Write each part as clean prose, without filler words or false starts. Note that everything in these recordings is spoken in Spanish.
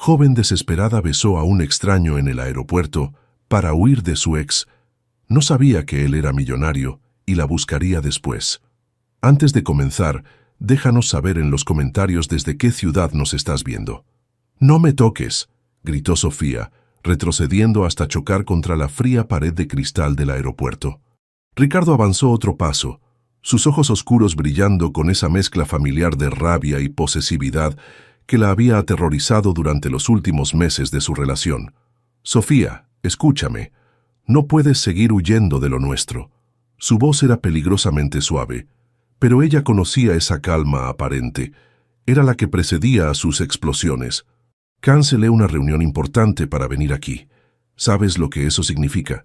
joven desesperada besó a un extraño en el aeropuerto para huir de su ex. No sabía que él era millonario y la buscaría después. Antes de comenzar, déjanos saber en los comentarios desde qué ciudad nos estás viendo. «No me toques», gritó Sofía, retrocediendo hasta chocar contra la fría pared de cristal del aeropuerto. Ricardo avanzó otro paso, sus ojos oscuros brillando con esa mezcla familiar de rabia y posesividad que la había aterrorizado durante los últimos meses de su relación. «Sofía, escúchame. No puedes seguir huyendo de lo nuestro». Su voz era peligrosamente suave, pero ella conocía esa calma aparente. Era la que precedía a sus explosiones. «Cancelé una reunión importante para venir aquí. ¿Sabes lo que eso significa?»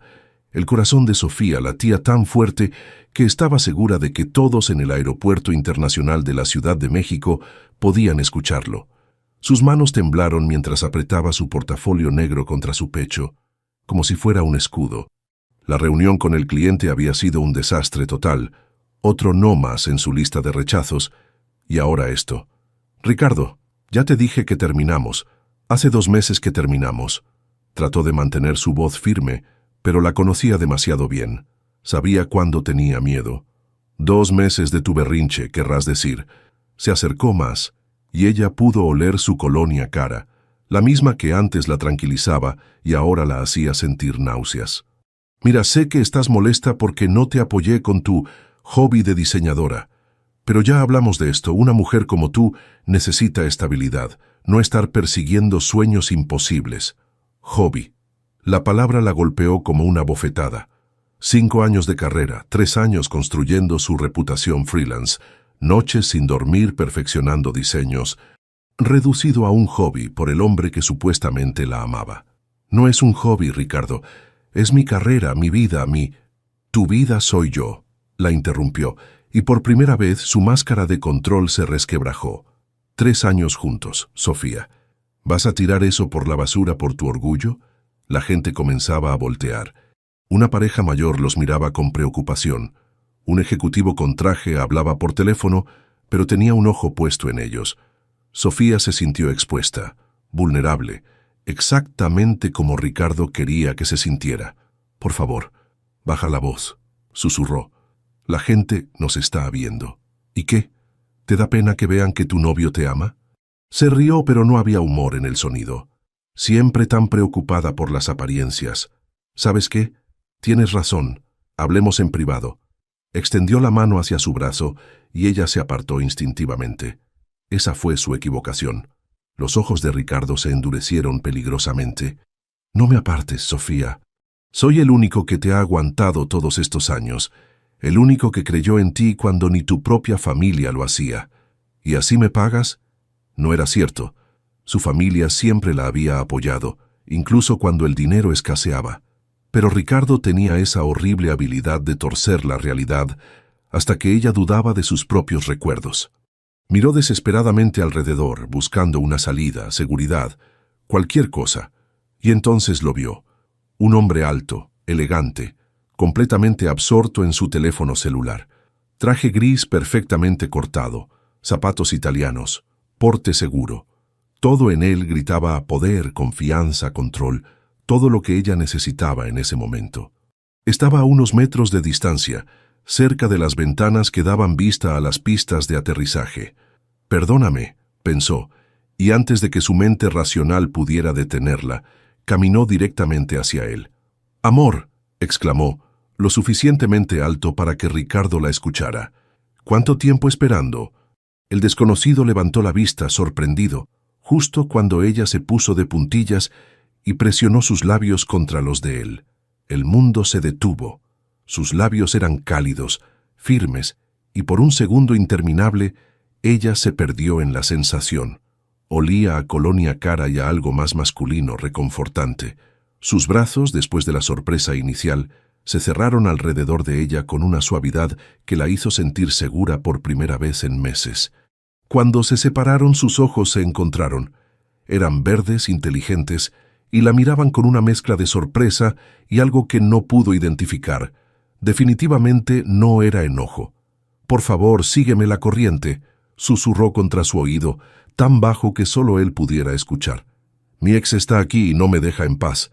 El corazón de Sofía latía tan fuerte que estaba segura de que todos en el Aeropuerto Internacional de la Ciudad de México podían escucharlo. Sus manos temblaron mientras apretaba su portafolio negro contra su pecho, como si fuera un escudo. La reunión con el cliente había sido un desastre total, otro no más en su lista de rechazos, y ahora esto. «Ricardo, ya te dije que terminamos. Hace 2 meses que terminamos». Trató de mantener su voz firme, pero la conocía demasiado bien. Sabía cuándo tenía miedo. 2 meses de tu berrinche, querrás decir. Se acercó más, y ella pudo oler su colonia cara, la misma que antes la tranquilizaba y ahora la hacía sentir náuseas. «Mira, sé que estás molesta porque no te apoyé con tu hobby de diseñadora. Pero ya hablamos de esto. Una mujer como tú necesita estabilidad, no estar persiguiendo sueños imposibles. Hobby». La palabra la golpeó como una bofetada. 5 años de carrera, 3 años construyendo su reputación freelance, noches sin dormir perfeccionando diseños, reducido a un hobby por el hombre que supuestamente la amaba. «No es un hobby, Ricardo. Es mi carrera, mi vida, Tu vida soy yo», la interrumpió, y por primera vez su máscara de control se resquebrajó. 3 años juntos, Sofía. ¿Vas a tirar eso por la basura por tu orgullo? La gente comenzaba a voltear. Una pareja mayor los miraba con preocupación. Un ejecutivo con traje hablaba por teléfono, pero tenía un ojo puesto en ellos. Sofía se sintió expuesta, vulnerable, exactamente como Ricardo quería que se sintiera. «Por favor, baja la voz», susurró. «La gente nos está viendo». «¿Y qué? ¿Te da pena que vean que tu novio te ama?» Se rió, pero no había humor en el sonido. «Siempre tan preocupada por las apariencias. ¿Sabes qué? Tienes razón. Hablemos en privado». Extendió la mano hacia su brazo y ella se apartó instintivamente. Esa fue su equivocación. Los ojos de Ricardo se endurecieron peligrosamente. «No me apartes, Sofía. Soy el único que te ha aguantado todos estos años, el único que creyó en ti cuando ni tu propia familia lo hacía. ¿Y así me pagas?» No era cierto. Su familia siempre la había apoyado, incluso cuando el dinero escaseaba. Pero Ricardo tenía esa horrible habilidad de torcer la realidad hasta que ella dudaba de sus propios recuerdos. Miró desesperadamente alrededor, buscando una salida, seguridad, cualquier cosa, y entonces lo vio. Un hombre alto, elegante, completamente absorto en su teléfono celular. Traje gris perfectamente cortado, zapatos italianos, porte seguro. Todo en él gritaba poder, confianza, control, todo lo que ella necesitaba en ese momento. Estaba a unos metros de distancia, cerca de las ventanas que daban vista a las pistas de aterrizaje. «Perdóname», pensó, y antes de que su mente racional pudiera detenerla, caminó directamente hacia él. «Amor», exclamó, lo suficientemente alto para que Ricardo la escuchara. «¿Cuánto tiempo esperando?» El desconocido levantó la vista, sorprendido, justo cuando ella se puso de puntillas y presionó sus labios contra los de él. El mundo se detuvo. Sus labios eran cálidos, firmes, y por un segundo interminable, ella se perdió en la sensación. Olía a colonia cara y a algo más masculino, reconfortante. Sus brazos, después de la sorpresa inicial, se cerraron alrededor de ella con una suavidad que la hizo sentir segura por primera vez en meses. Cuando se separaron, sus ojos se encontraron. Eran verdes, inteligentes, y la miraban con una mezcla de sorpresa y algo que no pudo identificar. Definitivamente no era enojo. «Por favor, sígueme la corriente», susurró contra su oído, tan bajo que solo él pudiera escuchar. Mi ex está aquí y no me deja en paz.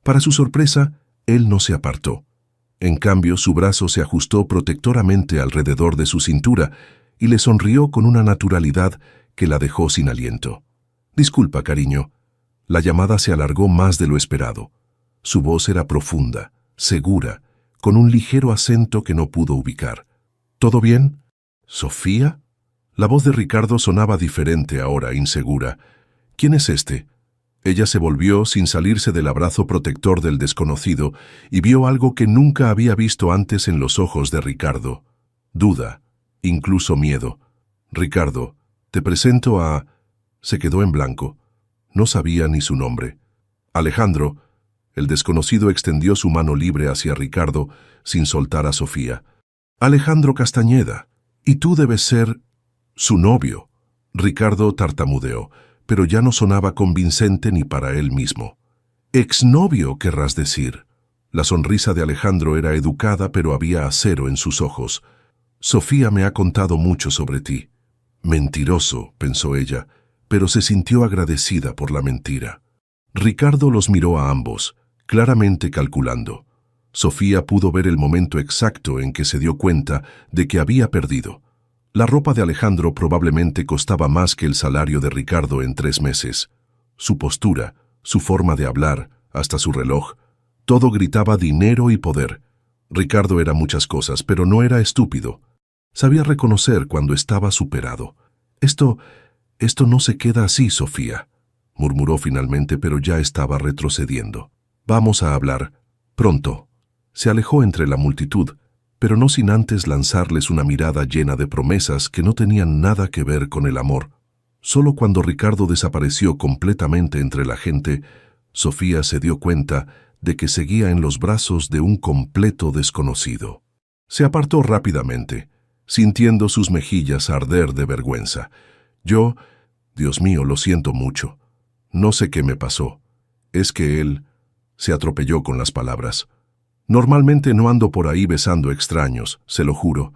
Para su sorpresa, él no se apartó. En cambio, su brazo se ajustó protectoramente alrededor de su cintura y le sonrió con una naturalidad que la dejó sin aliento. Disculpa, cariño. La llamada se alargó más de lo esperado. Su voz era profunda, segura, con un ligero acento que no pudo ubicar. ¿Todo bien? ¿Sofía? La voz de Ricardo sonaba diferente ahora, insegura. ¿Quién es este? Ella se volvió sin salirse del abrazo protector del desconocido y vio algo que nunca había visto antes en los ojos de Ricardo. Duda, incluso miedo. Ricardo, te presento a... Se quedó en blanco. No sabía ni su nombre. Alejandro. El desconocido extendió su mano libre hacia Ricardo sin soltar a Sofía. Alejandro Castañeda. Y tú debes ser... su novio. Ricardo tartamudeó, pero ya no sonaba convincente ni para él mismo. Exnovio, querrás decir. La sonrisa de Alejandro era educada, pero había acero en sus ojos. Sofía me ha contado mucho sobre ti. Mentiroso, pensó ella, pero se sintió agradecida por la mentira. Ricardo los miró a ambos, claramente calculando. Sofía pudo ver el momento exacto en que se dio cuenta de que había perdido. La ropa de Alejandro probablemente costaba más que el salario de Ricardo en 3 meses. Su postura, su forma de hablar, hasta su reloj, todo gritaba dinero y poder. Ricardo era muchas cosas, pero no era estúpido. Sabía reconocer cuando estaba superado. Esto no se queda así, Sofía, murmuró finalmente, pero ya estaba retrocediendo. Vamos a hablar. Pronto. Se alejó entre la multitud, pero no sin antes lanzarles una mirada llena de promesas que no tenían nada que ver con el amor. Solo cuando Ricardo desapareció completamente entre la gente, Sofía se dio cuenta de que seguía en los brazos de un completo desconocido. Se apartó rápidamente, sintiendo sus mejillas arder de vergüenza. Dios mío, lo siento mucho. No sé qué me pasó. Es que él... Se atropelló con las palabras. Normalmente no ando por ahí besando extraños, se lo juro.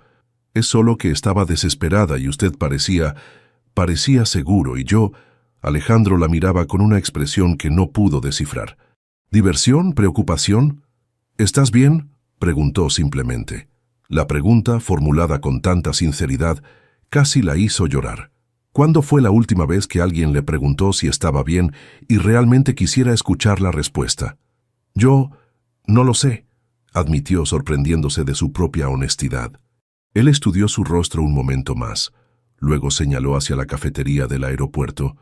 Es solo que estaba desesperada y usted parecía seguro y yo... Alejandro la miraba con una expresión que no pudo descifrar. ¿Diversión? ¿Preocupación? ¿Estás bien?, preguntó simplemente. La pregunta, formulada con tanta sinceridad, casi la hizo llorar. ¿Cuándo fue la última vez que alguien le preguntó si estaba bien y realmente quisiera escuchar la respuesta? Yo no lo sé, admitió sorprendiéndose de su propia honestidad. Él estudió su rostro un momento más. Luego señaló hacia la cafetería del aeropuerto.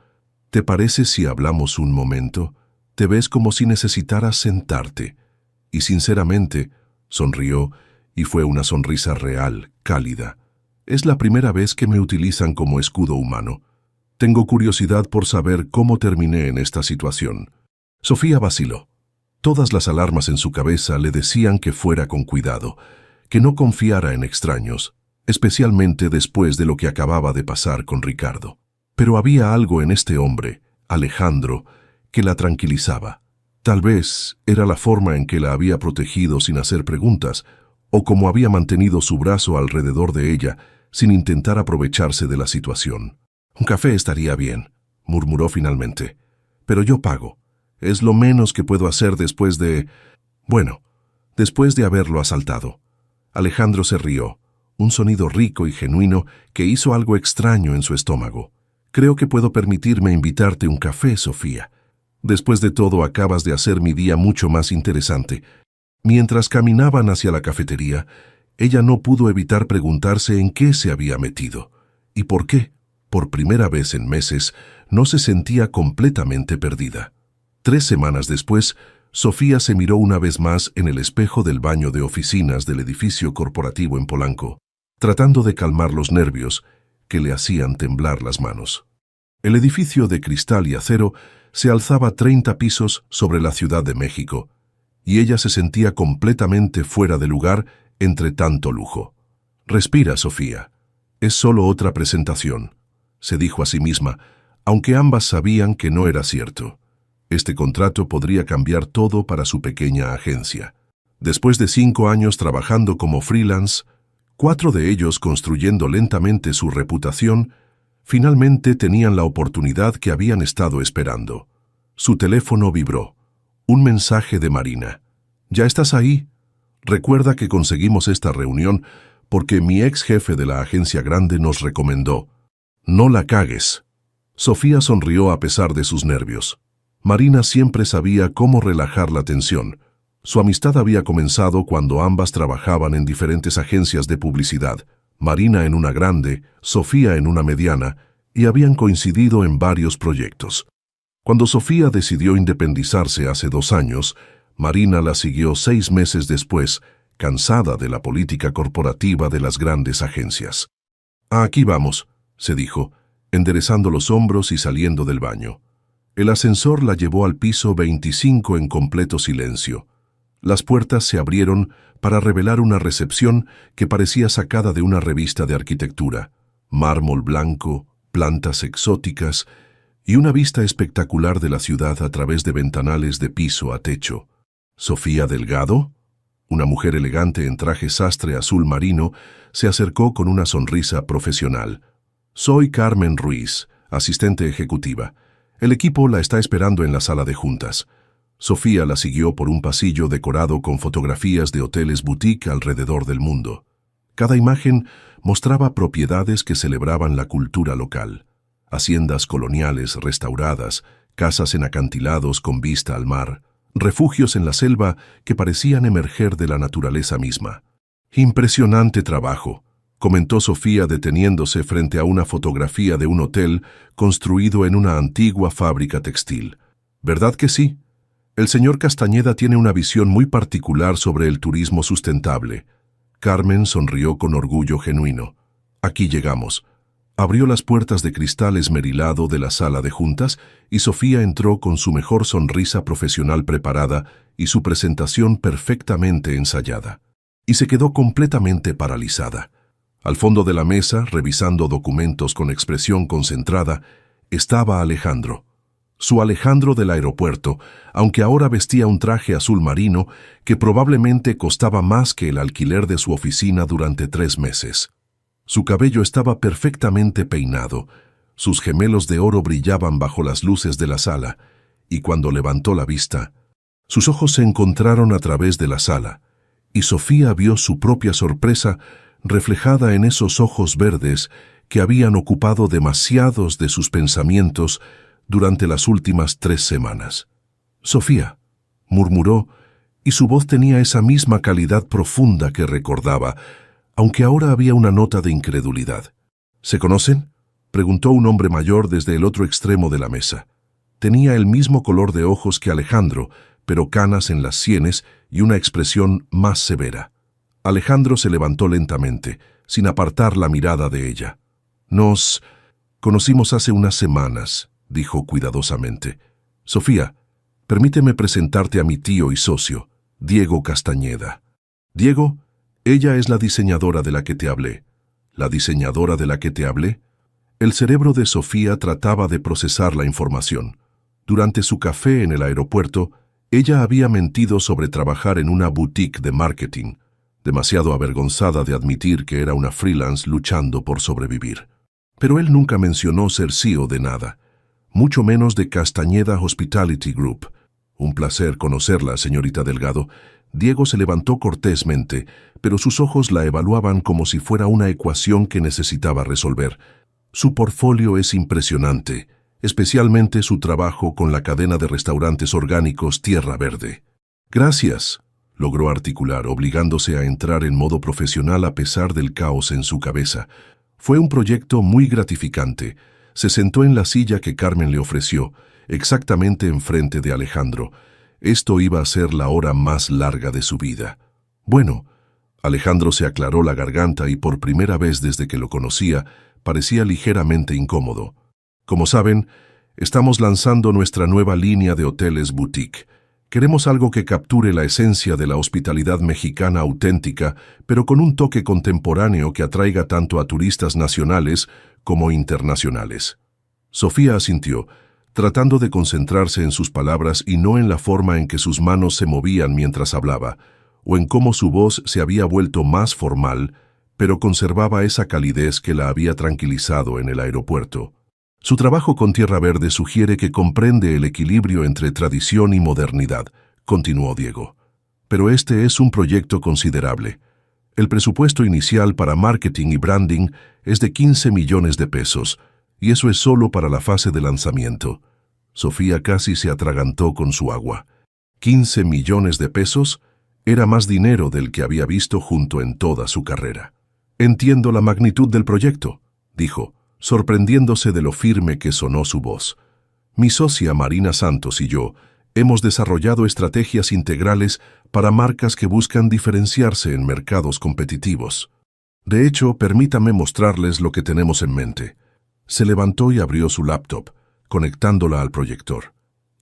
¿Te parece si hablamos un momento? Te ves como si necesitaras sentarte. Y sinceramente, sonrió, y fue una sonrisa real, cálida. Es la primera vez que me utilizan como escudo humano. Tengo curiosidad por saber cómo terminé en esta situación. Sofía vaciló. Todas las alarmas en su cabeza le decían que fuera con cuidado, que no confiara en extraños, especialmente después de lo que acababa de pasar con Ricardo. Pero había algo en este hombre, Alejandro, que la tranquilizaba. Tal vez era la forma en que la había protegido sin hacer preguntas, o como había mantenido su brazo alrededor de ella sin intentar aprovecharse de la situación. Un café estaría bien, murmuró finalmente. Pero yo pago. Es lo menos que puedo hacer después de haberlo asaltado. Alejandro se rió, un sonido rico y genuino que hizo algo extraño en su estómago. Creo que puedo permitirme invitarte un café, Sofía. Después de todo, acabas de hacer mi día mucho más interesante. Mientras caminaban hacia la cafetería, ella no pudo evitar preguntarse en qué se había metido. ¿Y por qué? Por primera vez en meses, no se sentía completamente perdida. 3 semanas después, Sofía se miró una vez más en el espejo del baño de oficinas del edificio corporativo en Polanco, tratando de calmar los nervios que le hacían temblar las manos. El edificio de cristal y acero se alzaba 30 pisos sobre la Ciudad de México, y ella se sentía completamente fuera de lugar entre tanto lujo. Respira, Sofía. Es solo otra presentación, se dijo a sí misma, aunque ambas sabían que no era cierto. Este contrato podría cambiar todo para su pequeña agencia. Después de 5 años trabajando como freelance, 4 de ellos construyendo lentamente su reputación, finalmente tenían la oportunidad que habían estado esperando. Su teléfono vibró. Un mensaje de Marina. «¿Ya estás ahí? Recuerda que conseguimos esta reunión porque mi ex jefe de la agencia grande nos recomendó. No la cagues». Sofía sonrió a pesar de sus nervios. Marina siempre sabía cómo relajar la tensión. Su amistad había comenzado cuando ambas trabajaban en diferentes agencias de publicidad. Marina en una grande, Sofía en una mediana, y habían coincidido en varios proyectos. Cuando Sofía decidió independizarse hace 2 años, Marina la siguió 6 meses después, cansada de la política corporativa de las grandes agencias. «Aquí vamos», se dijo, enderezando los hombros y saliendo del baño. El ascensor la llevó al piso 25 en completo silencio. Las puertas se abrieron para revelar una recepción que parecía sacada de una revista de arquitectura. Mármol blanco, plantas exóticas y una vista espectacular de la ciudad a través de ventanales de piso a techo. «¿Sofía Delgado?». Una mujer elegante en traje sastre azul marino se acercó con una sonrisa profesional. «Soy Carmen Ruiz, asistente ejecutiva. El equipo la está esperando en la sala de juntas». Sofía la siguió por un pasillo decorado con fotografías de hoteles boutique alrededor del mundo. Cada imagen mostraba propiedades que celebraban la cultura local. Haciendas coloniales restauradas, casas en acantilados con vista al mar, refugios en la selva que parecían emerger de la naturaleza misma. «Impresionante trabajo», comentó Sofía deteniéndose frente a una fotografía de un hotel construido en una antigua fábrica textil. «¿Verdad que sí? El señor Castañeda tiene una visión muy particular sobre el turismo sustentable». Carmen sonrió con orgullo genuino. «Aquí llegamos». Abrió las puertas de cristal esmerilado de la sala de juntas y Sofía entró con su mejor sonrisa profesional preparada y su presentación perfectamente ensayada. Y se quedó completamente paralizada. Al fondo de la mesa, revisando documentos con expresión concentrada, estaba Alejandro. Su Alejandro del aeropuerto, aunque ahora vestía un traje azul marino que probablemente costaba más que el alquiler de su oficina durante 3 meses. Su cabello estaba perfectamente peinado, sus gemelos de oro brillaban bajo las luces de la sala, y cuando levantó la vista, sus ojos se encontraron a través de la sala, y Sofía vio su propia sorpresa reflejada en esos ojos verdes que habían ocupado demasiados de sus pensamientos durante las últimas 3 semanas. «Sofía», murmuró, y su voz tenía esa misma calidad profunda que recordaba, aunque ahora había una nota de incredulidad. «¿Se conocen?», preguntó un hombre mayor desde el otro extremo de la mesa. Tenía el mismo color de ojos que Alejandro, pero canas en las sienes y una expresión más severa. Alejandro se levantó lentamente, sin apartar la mirada de ella. «Nos conocimos hace unas semanas», dijo cuidadosamente. «Sofía, permíteme presentarte a mi tío y socio, Diego Castañeda». «Diego, ella es la diseñadora de la que te hablé». «¿La diseñadora de la que te hablé?». El cerebro de Sofía trataba de procesar la información. Durante su café en el aeropuerto, ella había mentido sobre trabajar en una boutique de marketing, demasiado avergonzada de admitir que era una freelance luchando por sobrevivir. Pero él nunca mencionó ser CEO de nada, mucho menos de Castañeda Hospitality Group. «Un placer conocerla, señorita Delgado». Diego se levantó cortésmente, pero sus ojos la evaluaban como si fuera una ecuación que necesitaba resolver. «Su portfolio es impresionante, especialmente su trabajo con la cadena de restaurantes orgánicos Tierra Verde». «Gracias», logró articular, obligándose a entrar en modo profesional a pesar del caos en su cabeza. Fue un proyecto muy gratificante. Se sentó en la silla que Carmen le ofreció, exactamente enfrente de Alejandro. Esto iba a ser la hora más larga de su vida. «Bueno», Alejandro se aclaró la garganta y por primera vez desde que lo conocía, parecía ligeramente incómodo. «Como saben, estamos lanzando nuestra nueva línea de hoteles boutique. Queremos algo que capture la esencia de la hospitalidad mexicana auténtica, pero con un toque contemporáneo que atraiga tanto a turistas nacionales como internacionales». Sofía asintió, tratando de concentrarse en sus palabras y no en la forma en que sus manos se movían mientras hablaba, o en cómo su voz se había vuelto más formal, pero conservaba esa calidez que la había tranquilizado en el aeropuerto. Su trabajo con Tierra Verde sugiere que comprende el equilibrio entre tradición y modernidad, continuó Diego. Pero este es un proyecto considerable. El presupuesto inicial para marketing y branding es de 15 millones de pesos, y eso es solo para la fase de lanzamiento. Sofía casi se atragantó con su agua. ¿15 millones de pesos? Era más dinero del que había visto junto en toda su carrera. Entiendo la magnitud del proyecto, dijo, sorprendiéndose de lo firme que sonó su voz. Mi socia Marina Santos y yo hemos desarrollado estrategias integrales para marcas que buscan diferenciarse en mercados competitivos. De hecho, permítame mostrarles lo que tenemos en mente. Se levantó y abrió su laptop, conectándola al proyector.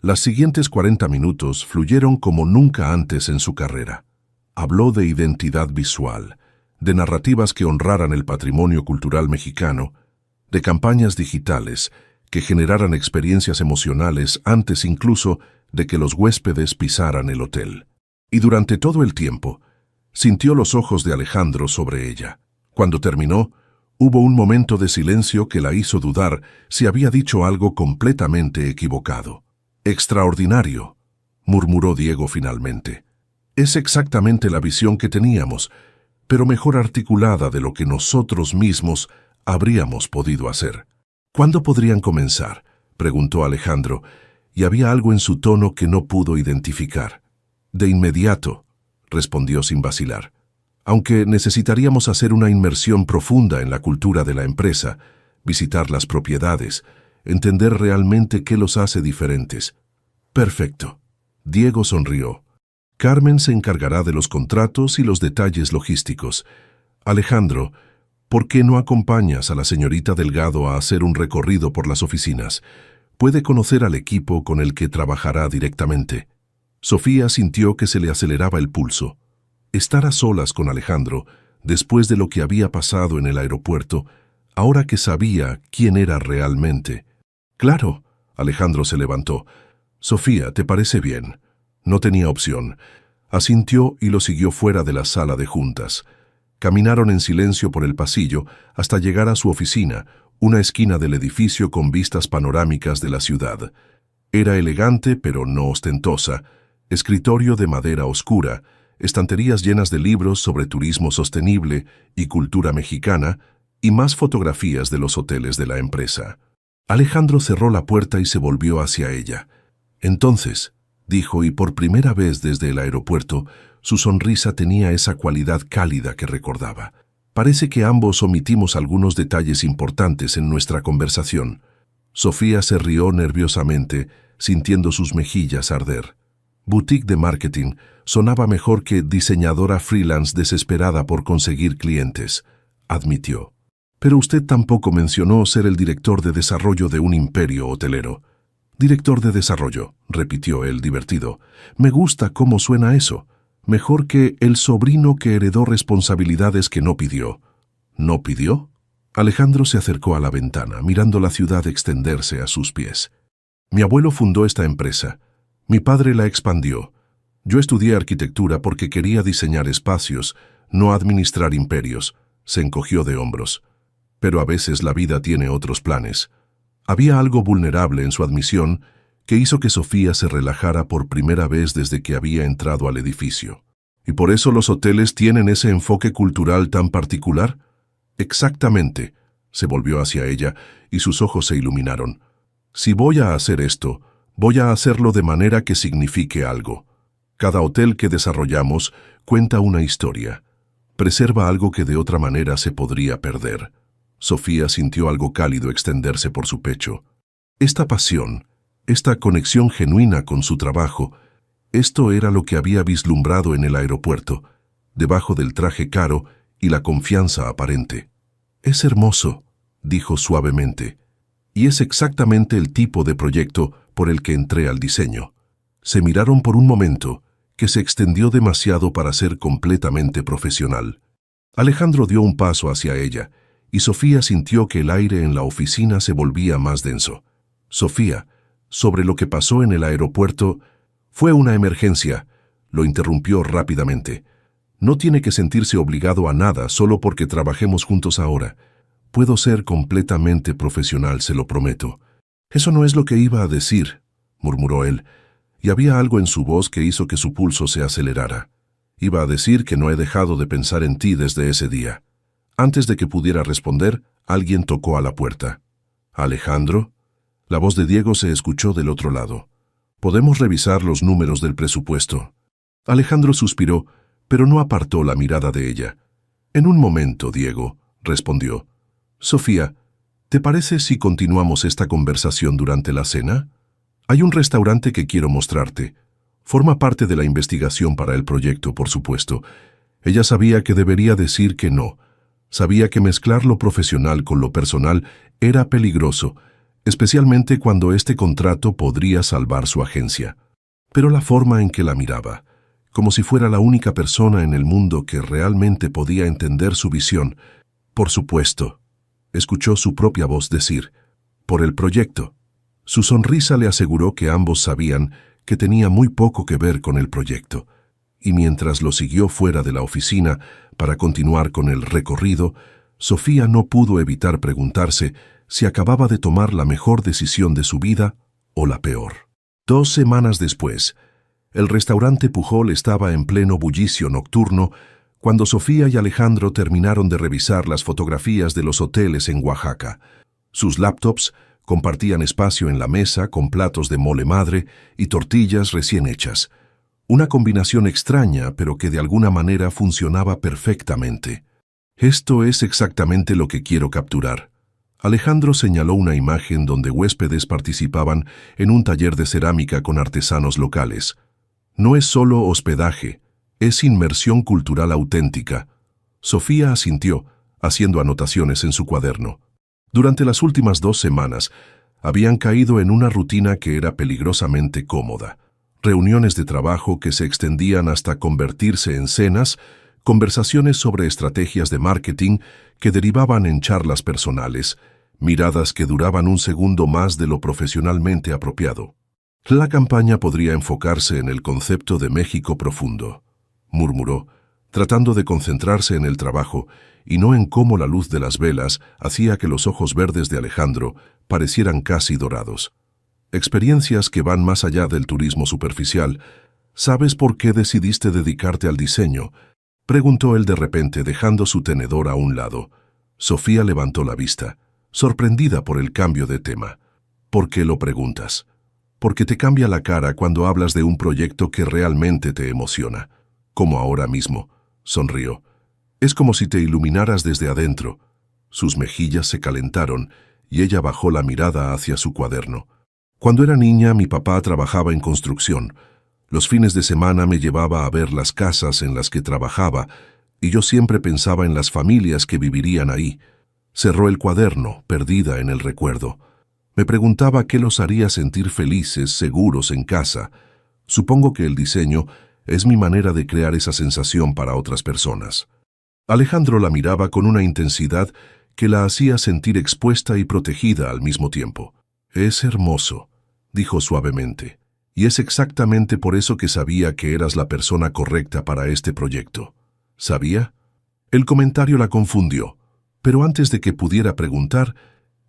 Las siguientes 40 minutos fluyeron como nunca antes en su carrera. Habló de identidad visual, de narrativas que honraran el patrimonio cultural mexicano, de campañas digitales que generaran experiencias emocionales antes incluso de que los huéspedes pisaran el hotel. Y durante todo el tiempo, sintió los ojos de Alejandro sobre ella. Cuando terminó, hubo un momento de silencio que la hizo dudar si había dicho algo completamente equivocado. «Extraordinario», murmuró Diego finalmente. «Es exactamente la visión que teníamos, pero mejor articulada de lo que nosotros mismos habríamos podido hacer». «¿Cuándo podrían comenzar?», preguntó Alejandro, y había algo en su tono que no pudo identificar. «De inmediato», respondió sin vacilar. «Aunque necesitaríamos hacer una inmersión profunda en la cultura de la empresa, visitar las propiedades, entender realmente qué los hace diferentes». «Perfecto». Diego sonrió. «Carmen se encargará de los contratos y los detalles logísticos. Alejandro, ¿por qué no acompañas a la señorita Delgado a hacer un recorrido por las oficinas? Puede conocer al equipo con el que trabajará directamente». Sofía sintió que se le aceleraba el pulso. Estar a solas con Alejandro, después de lo que había pasado en el aeropuerto, ahora que sabía quién era realmente. «Claro», Alejandro se levantó. «Sofía, ¿te parece bien?» No tenía opción. Asintió y lo siguió fuera de la sala de juntas. Caminaron en silencio por el pasillo hasta llegar a su oficina, una esquina del edificio con vistas panorámicas de la ciudad. Era elegante pero no ostentosa, escritorio de madera oscura, estanterías llenas de libros sobre turismo sostenible y cultura mexicana, y más fotografías de los hoteles de la empresa. Alejandro cerró la puerta y se volvió hacia ella. «Entonces», dijo, y por primera vez desde el aeropuerto, su sonrisa tenía esa cualidad cálida que recordaba. «Parece que ambos omitimos algunos detalles importantes en nuestra conversación». Sofía se rió nerviosamente, sintiendo sus mejillas arder. Boutique de marketing sonaba mejor que diseñadora freelance desesperada por conseguir clientes, admitió. «Pero usted tampoco mencionó ser el director de desarrollo de un imperio hotelero». «Director de desarrollo», repitió él divertido. «Me gusta cómo suena eso. Mejor que el sobrino que heredó responsabilidades que no pidió». «¿No pidió?». Alejandro se acercó a la ventana, mirando la ciudad extenderse a sus pies. «Mi abuelo fundó esta empresa. Mi padre la expandió. Yo estudié arquitectura porque quería diseñar espacios, no administrar imperios». Se encogió de hombros. «Pero a veces la vida tiene otros planes». Había algo vulnerable en su admisión que hizo que Sofía se relajara por primera vez desde que había entrado al edificio. ¿Y por eso los hoteles tienen ese enfoque cultural tan particular? Exactamente, se volvió hacia ella y sus ojos se iluminaron. Si voy a hacer esto, voy a hacerlo de manera que signifique algo. Cada hotel que desarrollamos cuenta una historia. Preserva algo que de otra manera se podría perder. Sofía sintió algo cálido extenderse por su pecho. Esta pasión, esta conexión genuina con su trabajo, esto era lo que había vislumbrado en el aeropuerto, debajo del traje caro y la confianza aparente. «Es hermoso», dijo suavemente, «y es exactamente el tipo de proyecto por el que entré al diseño». Se miraron por un momento, que se extendió demasiado para ser completamente profesional. Alejandro dio un paso hacia ella, y Sofía sintió que el aire en la oficina se volvía más denso. «Sofía, sobre lo que pasó en el aeropuerto, fue una emergencia», lo interrumpió rápidamente. «No tiene que sentirse obligado a nada solo porque trabajemos juntos ahora. Puedo ser completamente profesional, se lo prometo. Eso no es lo que iba a decir, murmuró él, y había algo en su voz que hizo que su pulso se acelerara. Iba a decir que no he dejado de pensar en ti desde ese día. Antes de que pudiera responder, alguien tocó a la puerta. ¿Alejandro? La voz de Diego se escuchó del otro lado. «¿Podemos revisar los números del presupuesto?» Alejandro suspiró, pero no apartó la mirada de ella. «En un momento, Diego», respondió. «Sofía, ¿te parece si continuamos esta conversación durante la cena? Hay un restaurante que quiero mostrarte. Forma parte de la investigación para el proyecto, por supuesto». Ella sabía que debería decir que no. Sabía que mezclar lo profesional con lo personal era peligroso, especialmente cuando este contrato podría salvar su agencia. Pero la forma en que la miraba, como si fuera la única persona en el mundo que realmente podía entender su visión, «Por supuesto», escuchó su propia voz decir, «por el proyecto». Su sonrisa le aseguró que ambos sabían que tenía muy poco que ver con el proyecto, y mientras lo siguió fuera de la oficina para continuar con el recorrido, Sofía no pudo evitar preguntarse si acababa de tomar la mejor decisión de su vida o la peor. 2 semanas después, el restaurante Pujol estaba en pleno bullicio nocturno cuando Sofía y Alejandro terminaron de revisar las fotografías de los hoteles en Oaxaca. Sus laptops compartían espacio en la mesa con platos de mole madre y tortillas recién hechas. Una combinación extraña, pero que de alguna manera funcionaba perfectamente. «Esto es exactamente lo que quiero capturar». Alejandro señaló una imagen donde huéspedes participaban en un taller de cerámica con artesanos locales. «No es solo hospedaje, es inmersión cultural auténtica». Sofía asintió, haciendo anotaciones en su cuaderno. Durante las últimas 2 semanas, habían caído en una rutina que era peligrosamente cómoda. Reuniones de trabajo que se extendían hasta convertirse en cenas, conversaciones sobre estrategias de marketing que derivaban en charlas personales, miradas que duraban un segundo más de lo profesionalmente apropiado. «La campaña podría enfocarse en el concepto de México profundo», murmuró, tratando de concentrarse en el trabajo y no en cómo la luz de las velas hacía que los ojos verdes de Alejandro parecieran casi dorados. «Experiencias que van más allá del turismo superficial. ¿Sabes por qué decidiste dedicarte al diseño?», preguntó él de repente, dejando su tenedor a un lado. Sofía levantó la vista, sorprendida por el cambio de tema. «¿Por qué lo preguntas?» «Porque te cambia la cara cuando hablas de un proyecto que realmente te emociona. Como ahora mismo», sonrió. «Es como si te iluminaras desde adentro». Sus mejillas se calentaron y ella bajó la mirada hacia su cuaderno. «Cuando era niña, mi papá trabajaba en construcción. Los fines de semana me llevaba a ver las casas en las que trabajaba y yo siempre pensaba en las familias que vivirían ahí». Cerró el cuaderno, perdida en el recuerdo. «Me preguntaba qué los haría sentir felices, seguros en casa. Supongo que el diseño es mi manera de crear esa sensación para otras personas». Alejandro la miraba con una intensidad que la hacía sentir expuesta y protegida al mismo tiempo. «Es hermoso», dijo suavemente, «y es exactamente por eso que sabía que eras la persona correcta para este proyecto». ¿Sabía? El comentario la confundió, pero antes de que pudiera preguntar,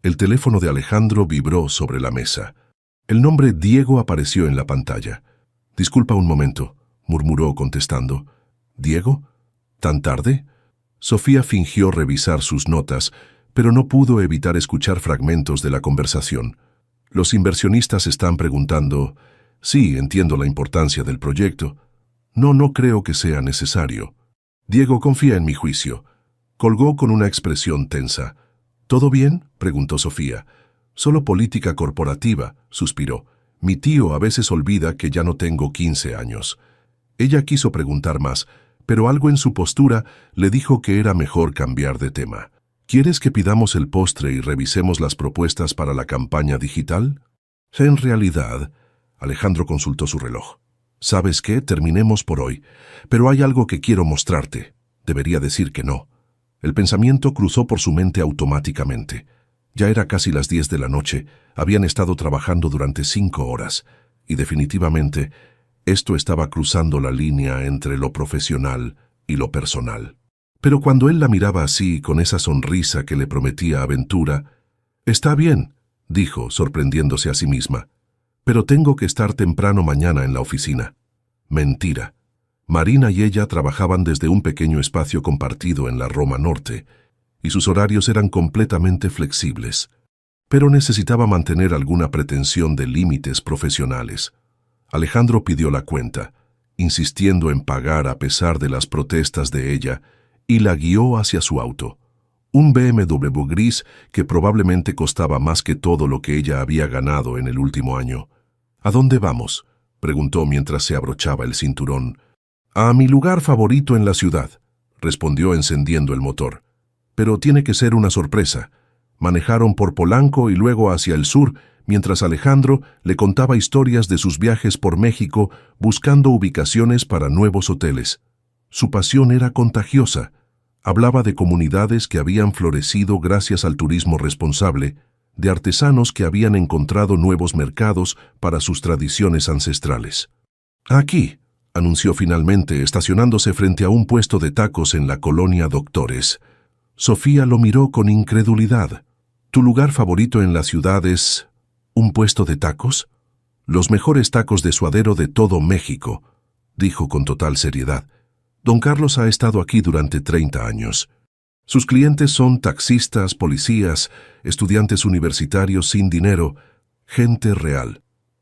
el teléfono de Alejandro vibró sobre la mesa. El nombre Diego apareció en la pantalla. «Disculpa un momento», murmuró contestando. «¿Diego? ¿Tan tarde?» Sofía fingió revisar sus notas, pero no pudo evitar escuchar fragmentos de la conversación. «Los inversionistas están preguntando...». «Sí, entiendo la importancia del proyecto». No creo que sea necesario». «Diego confía en mi juicio». Colgó con una expresión tensa. «¿Todo bien?», preguntó Sofía. «Solo política corporativa», suspiró. «Mi tío a veces olvida que ya no tengo 15 años». Ella quiso preguntar más, pero algo en su postura le dijo que era mejor cambiar de tema. «¿Quieres que pidamos el postre y revisemos las propuestas para la campaña digital?» En realidad, Alejandro consultó su reloj. «¿Sabes qué? Terminemos por hoy. Pero hay algo que quiero mostrarte. Debería decir que no». El pensamiento cruzó por su mente automáticamente. Ya era casi las 10 de la noche, habían estado trabajando durante 5 horas, y definitivamente esto estaba cruzando la línea entre lo profesional y lo personal. Pero cuando él la miraba así, con esa sonrisa que le prometía aventura, «Está bien», dijo, sorprendiéndose a sí misma, «pero tengo que estar temprano mañana en la oficina». Mentira. Marina y ella trabajaban desde un pequeño espacio compartido en la Roma Norte, y sus horarios eran completamente flexibles. Pero necesitaba mantener alguna pretensión de límites profesionales. Alejandro pidió la cuenta, insistiendo en pagar a pesar de las protestas de ella, y la guió hacia su auto. Un BMW gris que probablemente costaba más que todo lo que ella había ganado en el último año. «¿A dónde vamos?», preguntó mientras se abrochaba el cinturón. «A mi lugar favorito en la ciudad», respondió encendiendo el motor. «Pero tiene que ser una sorpresa». Manejaron por Polanco y luego hacia el sur, mientras Alejandro le contaba historias de sus viajes por México buscando ubicaciones para nuevos hoteles. Su pasión era contagiosa. Hablaba de comunidades que habían florecido gracias al turismo responsable, de artesanos que habían encontrado nuevos mercados para sus tradiciones ancestrales. «Aquí», anunció finalmente, estacionándose frente a un puesto de tacos en la colonia Doctores. Sofía lo miró con incredulidad. «¿Tu lugar favorito en la ciudad es un puesto de tacos?» «Los mejores tacos de suadero de todo México», dijo con total seriedad. «Don Carlos ha estado aquí durante 30 años. Sus clientes son taxistas, policías, estudiantes universitarios sin dinero, gente real».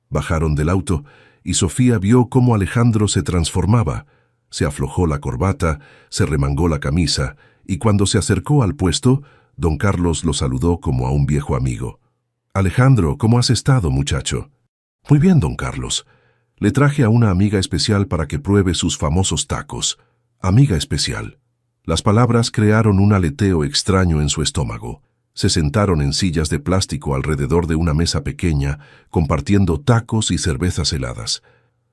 Bajaron del auto y Sofía vio cómo Alejandro se transformaba. Se aflojó la corbata, se remangó la camisa, y cuando se acercó al puesto, don Carlos lo saludó como a un viejo amigo. «Alejandro, ¿cómo has estado, muchacho?» «Muy bien, don Carlos. Le traje a una amiga especial para que pruebe sus famosos tacos». «Amiga especial». Las palabras crearon un aleteo extraño en su estómago. Se sentaron en sillas de plástico alrededor de una mesa pequeña, compartiendo tacos y cervezas heladas.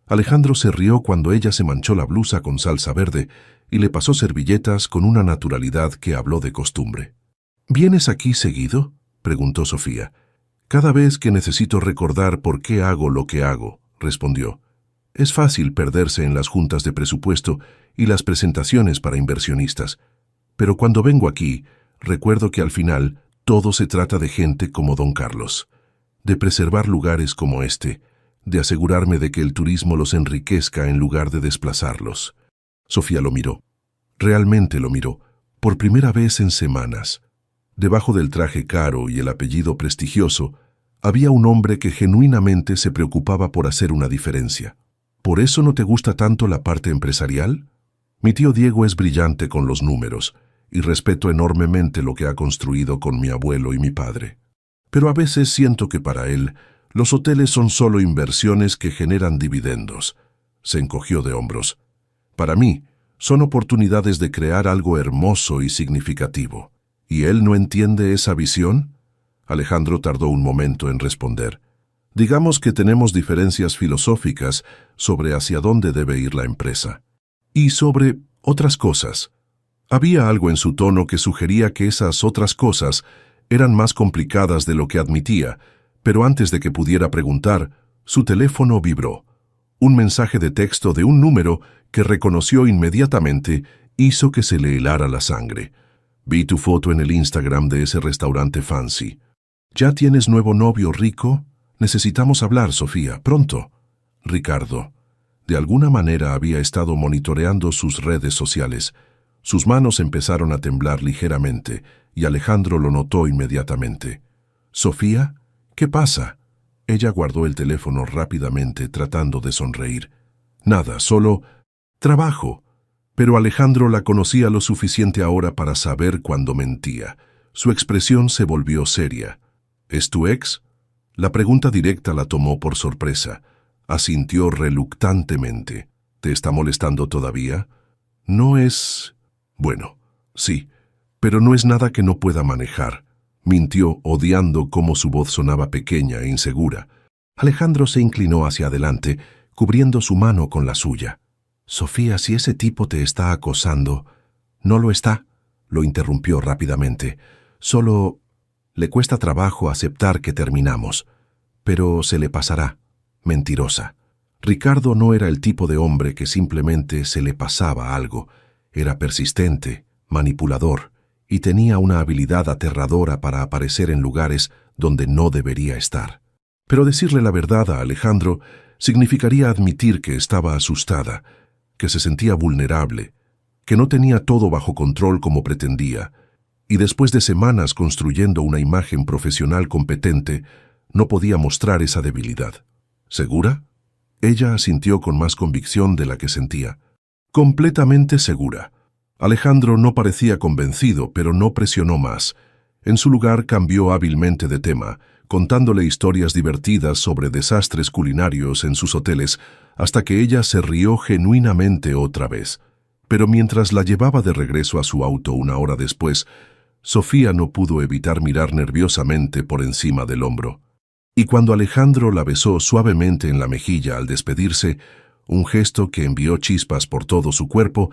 Alejandro se rió cuando ella se manchó la blusa con salsa verde y le pasó servilletas con una naturalidad que habló de costumbre. «¿Vienes aquí seguido?», preguntó Sofía. «Cada vez que necesito recordar por qué hago lo que hago», respondió. «Es fácil perderse en las juntas de presupuesto y las presentaciones para inversionistas. Pero cuando vengo aquí, recuerdo que al final todo se trata de gente como don Carlos, de preservar lugares como este, de asegurarme de que el turismo los enriquezca en lugar de desplazarlos». Sofía lo miró. Realmente lo miró, por primera vez en semanas. Debajo del traje caro y el apellido prestigioso, había un hombre que genuinamente se preocupaba por hacer una diferencia. «¿Por eso no te gusta tanto la parte empresarial?» «Mi tío Diego es brillante con los números, y respeto enormemente lo que ha construido con mi abuelo y mi padre. Pero a veces siento que para él, los hoteles son solo inversiones que generan dividendos». Se encogió de hombros. «Para mí, son oportunidades de crear algo hermoso y significativo. ¿Y él no entiende esa visión?». Alejandro tardó un momento en responder. «Digamos que tenemos diferencias filosóficas sobre hacia dónde debe ir la empresa. Y sobre otras cosas». Había algo en su tono que sugería que esas otras cosas eran más complicadas de lo que admitía, pero antes de que pudiera preguntar, su teléfono vibró. Un mensaje de texto de un número que reconoció inmediatamente hizo que se le helara la sangre. «Vi tu foto en el Instagram de ese restaurante fancy. ¿Ya tienes nuevo novio rico? Necesitamos hablar, Sofía, pronto». Ricardo. De alguna manera había estado monitoreando sus redes sociales. Sus manos empezaron a temblar ligeramente y Alejandro lo notó inmediatamente. «¿Sofía? ¿Qué pasa?». Ella guardó el teléfono rápidamente, tratando de sonreír. «Nada, solo trabajo». Pero Alejandro la conocía lo suficiente ahora para saber cuando mentía. Su expresión se volvió seria. «¿Es tu ex?». La pregunta directa la tomó por sorpresa. Asintió reluctantemente. «¿Te está molestando todavía?». «No es...». «Bueno, sí, pero no es nada que no pueda manejar», mintió, odiando cómo su voz sonaba pequeña e insegura. Alejandro se inclinó hacia adelante, cubriendo su mano con la suya. «Sofía, si ese tipo te está acosando...». «No lo está», lo interrumpió rápidamente. «Solo le cuesta trabajo aceptar que terminamos. Pero se le pasará. Mentirosa». Ricardo no era el tipo de hombre que simplemente se le pasaba algo. Era persistente, manipulador, y tenía una habilidad aterradora para aparecer en lugares donde no debería estar. Pero decirle la verdad a Alejandro significaría admitir que estaba asustada, que se sentía vulnerable, que no tenía todo bajo control como pretendía, y después de semanas construyendo una imagen profesional competente, no podía mostrar esa debilidad. ¿Segura? Ella asintió con más convicción de la que sentía. Completamente segura. Alejandro no parecía convencido, pero no presionó más. En su lugar cambió hábilmente de tema, contándole historias divertidas sobre desastres culinarios en sus hoteles, hasta que ella se rió genuinamente otra vez. Pero mientras la llevaba de regreso a su auto una hora después, Sofía no pudo evitar mirar nerviosamente por encima del hombro. Y cuando Alejandro la besó suavemente en la mejilla al despedirse, un gesto que envió chispas por todo su cuerpo,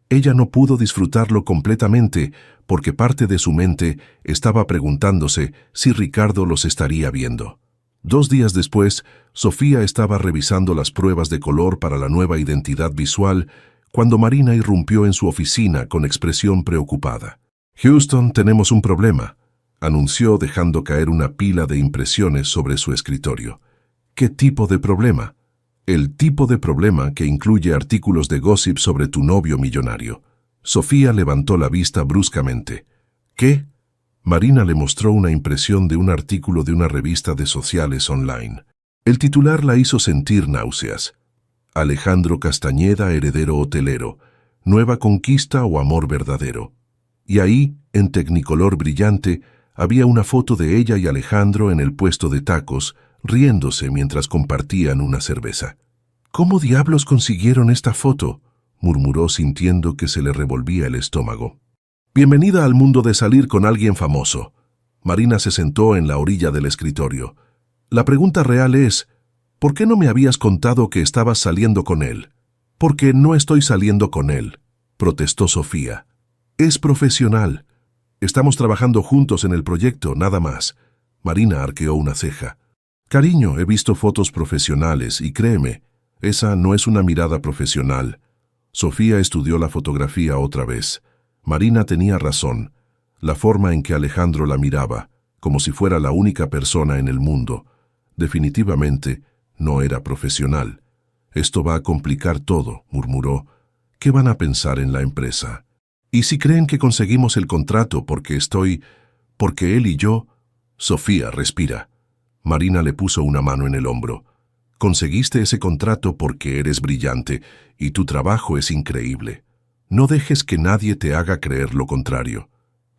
ella no pudo disfrutarlo completamente porque parte de su mente estaba preguntándose si Ricardo los estaría viendo. 2 días después, Sofía estaba revisando las pruebas de color para la nueva identidad visual cuando Marina irrumpió en su oficina con expresión preocupada. «Houston, tenemos un problema», anunció dejando caer una pila de impresiones sobre su escritorio. «¿Qué tipo de problema?» «El tipo de problema que incluye artículos de gossip sobre tu novio millonario». Sofía levantó la vista bruscamente. «¿Qué?» Marina le mostró una impresión de un artículo de una revista de sociales online. El titular la hizo sentir náuseas. Alejandro Castañeda, heredero hotelero, nueva conquista o amor verdadero. Y ahí, en tecnicolor brillante, había una foto de ella y Alejandro en el puesto de tacos, riéndose mientras compartían una cerveza. «¿Cómo diablos consiguieron esta foto?», murmuró sintiendo que se le revolvía el estómago. «Bienvenida al mundo de salir con alguien famoso». Marina se sentó en la orilla del escritorio. «La pregunta real es, ¿por qué no me habías contado que estabas saliendo con él?» «Porque no estoy saliendo con él», protestó Sofía. «Es profesional. Estamos trabajando juntos en el proyecto, nada más». Marina arqueó una ceja. «Cariño, he visto fotos profesionales y créeme, esa no es una mirada profesional». Sofía estudió la fotografía otra vez. Marina tenía razón. La forma en que Alejandro la miraba, como si fuera la única persona en el mundo, definitivamente no era profesional. «Esto va a complicar todo», murmuró. «¿Qué van a pensar en la empresa? ¿Y si creen que conseguimos el contrato porque él y yo...?» «Sofía, respira». Marina le puso una mano en el hombro. «Conseguiste ese contrato porque eres brillante y tu trabajo es increíble. No dejes que nadie te haga creer lo contrario».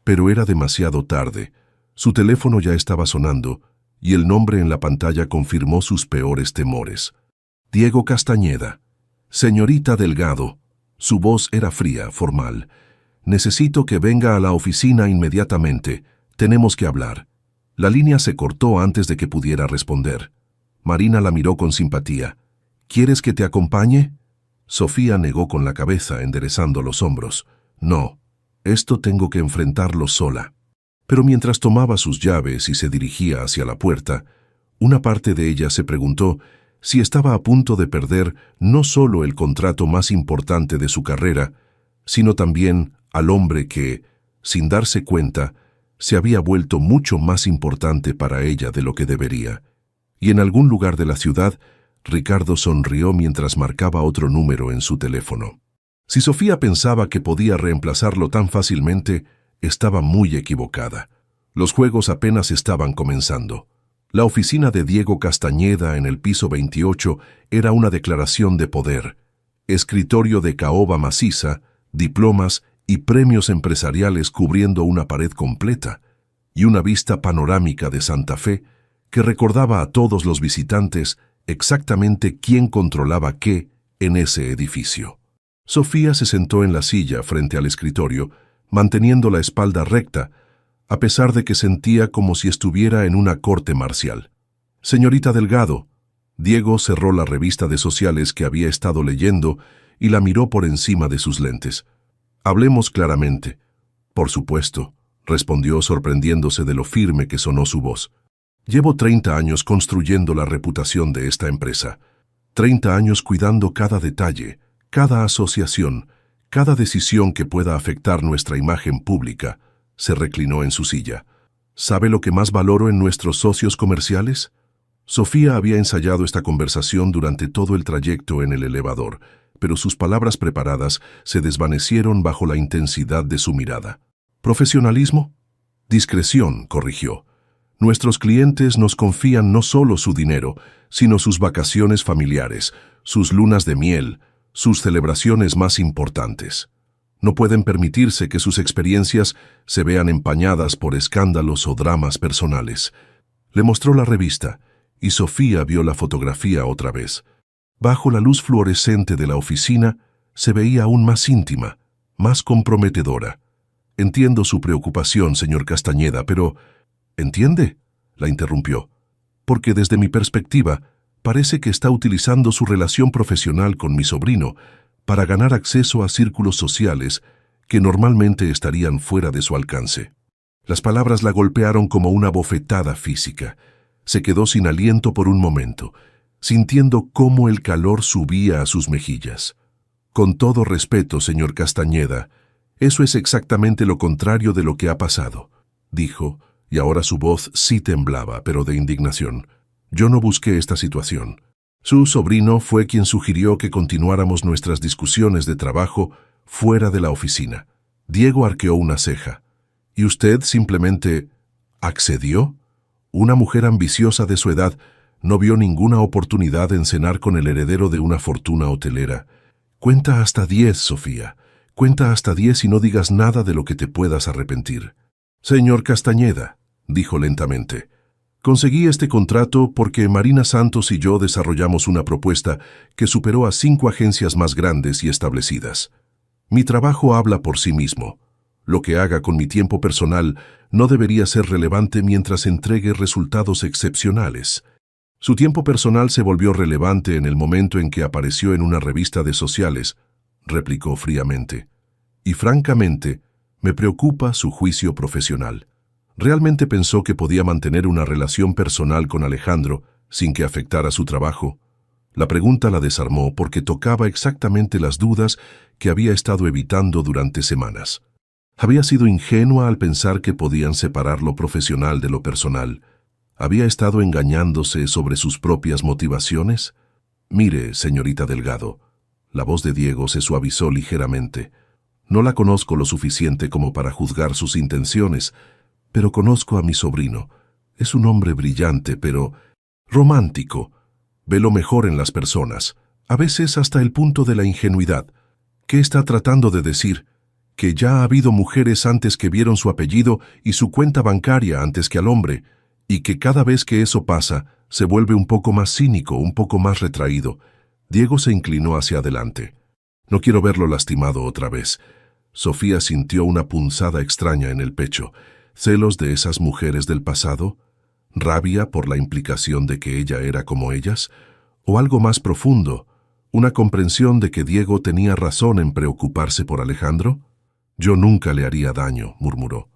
Pero era demasiado tarde. Su teléfono ya estaba sonando y el nombre en la pantalla confirmó sus peores temores. «Diego Castañeda». «Señorita Delgado». Su voz era fría, formal. «Necesito que venga a la oficina inmediatamente. Tenemos que hablar». La línea se cortó antes de que pudiera responder. Marina la miró con simpatía. «¿Quieres que te acompañe?» Sofía negó con la cabeza, enderezando los hombros. «No, esto tengo que enfrentarlo sola». Pero mientras tomaba sus llaves y se dirigía hacia la puerta, una parte de ella se preguntó si estaba a punto de perder no solo el contrato más importante de su carrera, sino también al hombre que, sin darse cuenta, se había vuelto mucho más importante para ella de lo que debería. Y en algún lugar de la ciudad, Ricardo sonrió mientras marcaba otro número en su teléfono. Si Sofía pensaba que podía reemplazarlo tan fácilmente, estaba muy equivocada. Los juegos apenas estaban comenzando. La oficina de Diego Castañeda en el piso 28 era una declaración de poder. Escritorio de caoba maciza, diplomas y premios empresariales cubriendo una pared completa, y una vista panorámica de Santa Fe que recordaba a todos los visitantes exactamente quién controlaba qué en ese edificio. Sofía se sentó en la silla frente al escritorio, manteniendo la espalda recta, a pesar de que sentía como si estuviera en una corte marcial. «Señorita Delgado». Diego cerró la revista de sociales que había estado leyendo y la miró por encima de sus lentes. «Hablemos claramente». «Por supuesto», respondió sorprendiéndose de lo firme que sonó su voz. «Llevo 30 años construyendo la reputación de esta empresa. 30 años cuidando cada detalle, cada asociación, cada decisión que pueda afectar nuestra imagen pública. Se reclinó en su silla. ¿Sabe lo que más valoro en nuestros socios comerciales? Sofía había ensayado esta conversación durante todo el trayecto en el elevador, pero sus palabras preparadas se desvanecieron bajo la intensidad de su mirada. ¿Profesionalismo? Discreción, corrigió. Nuestros clientes nos confían no solo su dinero, sino sus vacaciones familiares, sus lunas de miel, sus celebraciones más importantes. No pueden permitirse que sus experiencias se vean empañadas por escándalos o dramas personales. Le mostró la revista, y Sofía vio la fotografía otra vez. Bajo la luz fluorescente de la oficina, se veía aún más íntima, más comprometedora. Entiendo su preocupación, señor Castañeda, pero... ¿Entiende?, la interrumpió. Porque desde mi perspectiva, parece que está utilizando su relación profesional con mi sobrino para ganar acceso a círculos sociales que normalmente estarían fuera de su alcance. Las palabras la golpearon como una bofetada física. Se quedó sin aliento por un momento, sintiendo cómo el calor subía a sus mejillas. Con todo respeto, señor Castañeda, eso es exactamente lo contrario de lo que ha pasado, dijo, y ahora su voz sí temblaba, pero de indignación. Yo no busqué esta situación. Su sobrino fue quien sugirió que continuáramos nuestras discusiones de trabajo fuera de la oficina. Diego arqueó una ceja. ¿Y usted simplemente accedió? Una mujer ambiciosa de su edad no vio ninguna oportunidad en cenar con el heredero de una fortuna hotelera. Cuenta hasta 10, Sofía. Cuenta hasta 10 y no digas nada de lo que te puedas arrepentir. Señor Castañeda, dijo lentamente, conseguí este contrato porque Marina Santos y yo desarrollamos una propuesta que superó a 5 agencias más grandes y establecidas. Mi trabajo habla por sí mismo. Lo que haga con mi tiempo personal no debería ser relevante mientras entregue resultados excepcionales. Su tiempo personal se volvió relevante en el momento en que apareció en una revista de sociales, replicó fríamente. Y francamente, me preocupa su juicio profesional. ¿Realmente pensó que podía mantener una relación personal con Alejandro sin que afectara su trabajo? La pregunta la desarmó porque tocaba exactamente las dudas que había estado evitando durante semanas. Había sido ingenua al pensar que podían separar lo profesional de lo personal. ¿Había estado engañándose sobre sus propias motivaciones? Mire, señorita Delgado, la voz de Diego se suavizó ligeramente. No la conozco lo suficiente como para juzgar sus intenciones, pero conozco a mi sobrino. Es un hombre brillante, pero romántico. Ve lo mejor en las personas, a veces hasta el punto de la ingenuidad. ¿Qué está tratando de decir? Que ya ha habido mujeres antes que vieron su apellido y su cuenta bancaria antes que al hombre, y que cada vez que eso pasa, se vuelve un poco más cínico, un poco más retraído. Diego se inclinó hacia adelante. No quiero verlo lastimado otra vez. Sofía sintió una punzada extraña en el pecho. ¿Celos de esas mujeres del pasado? ¿Rabia por la implicación de que ella era como ellas? ¿O algo más profundo? ¿Una comprensión de que Diego tenía razón en preocuparse por Alejandro? Yo nunca le haría daño, murmuró.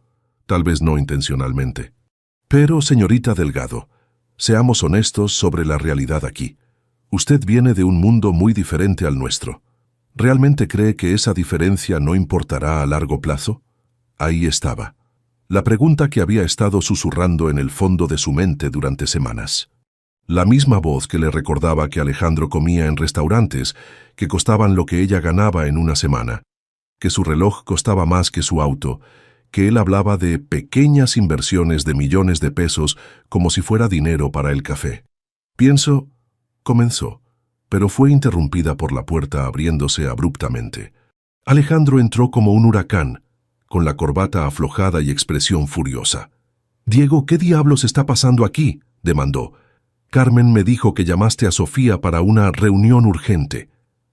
Tal vez no intencionalmente. Pero, señorita Delgado, seamos honestos sobre la realidad aquí. Usted viene de un mundo muy diferente al nuestro. ¿Realmente cree que esa diferencia no importará a largo plazo? Ahí estaba. La pregunta que había estado susurrando en el fondo de su mente durante semanas. La misma voz que le recordaba que Alejandro comía en restaurantes que costaban lo que ella ganaba en una semana, que su reloj costaba más que su auto, que él hablaba de pequeñas inversiones de millones de pesos como si fuera dinero para el café. Pienso, comenzó, pero fue interrumpida por la puerta abriéndose abruptamente. Alejandro entró como un huracán, con la corbata aflojada y expresión furiosa. «Diego, ¿qué diablos está pasando aquí?», demandó. «Carmen me dijo que llamaste a Sofía para una reunión urgente.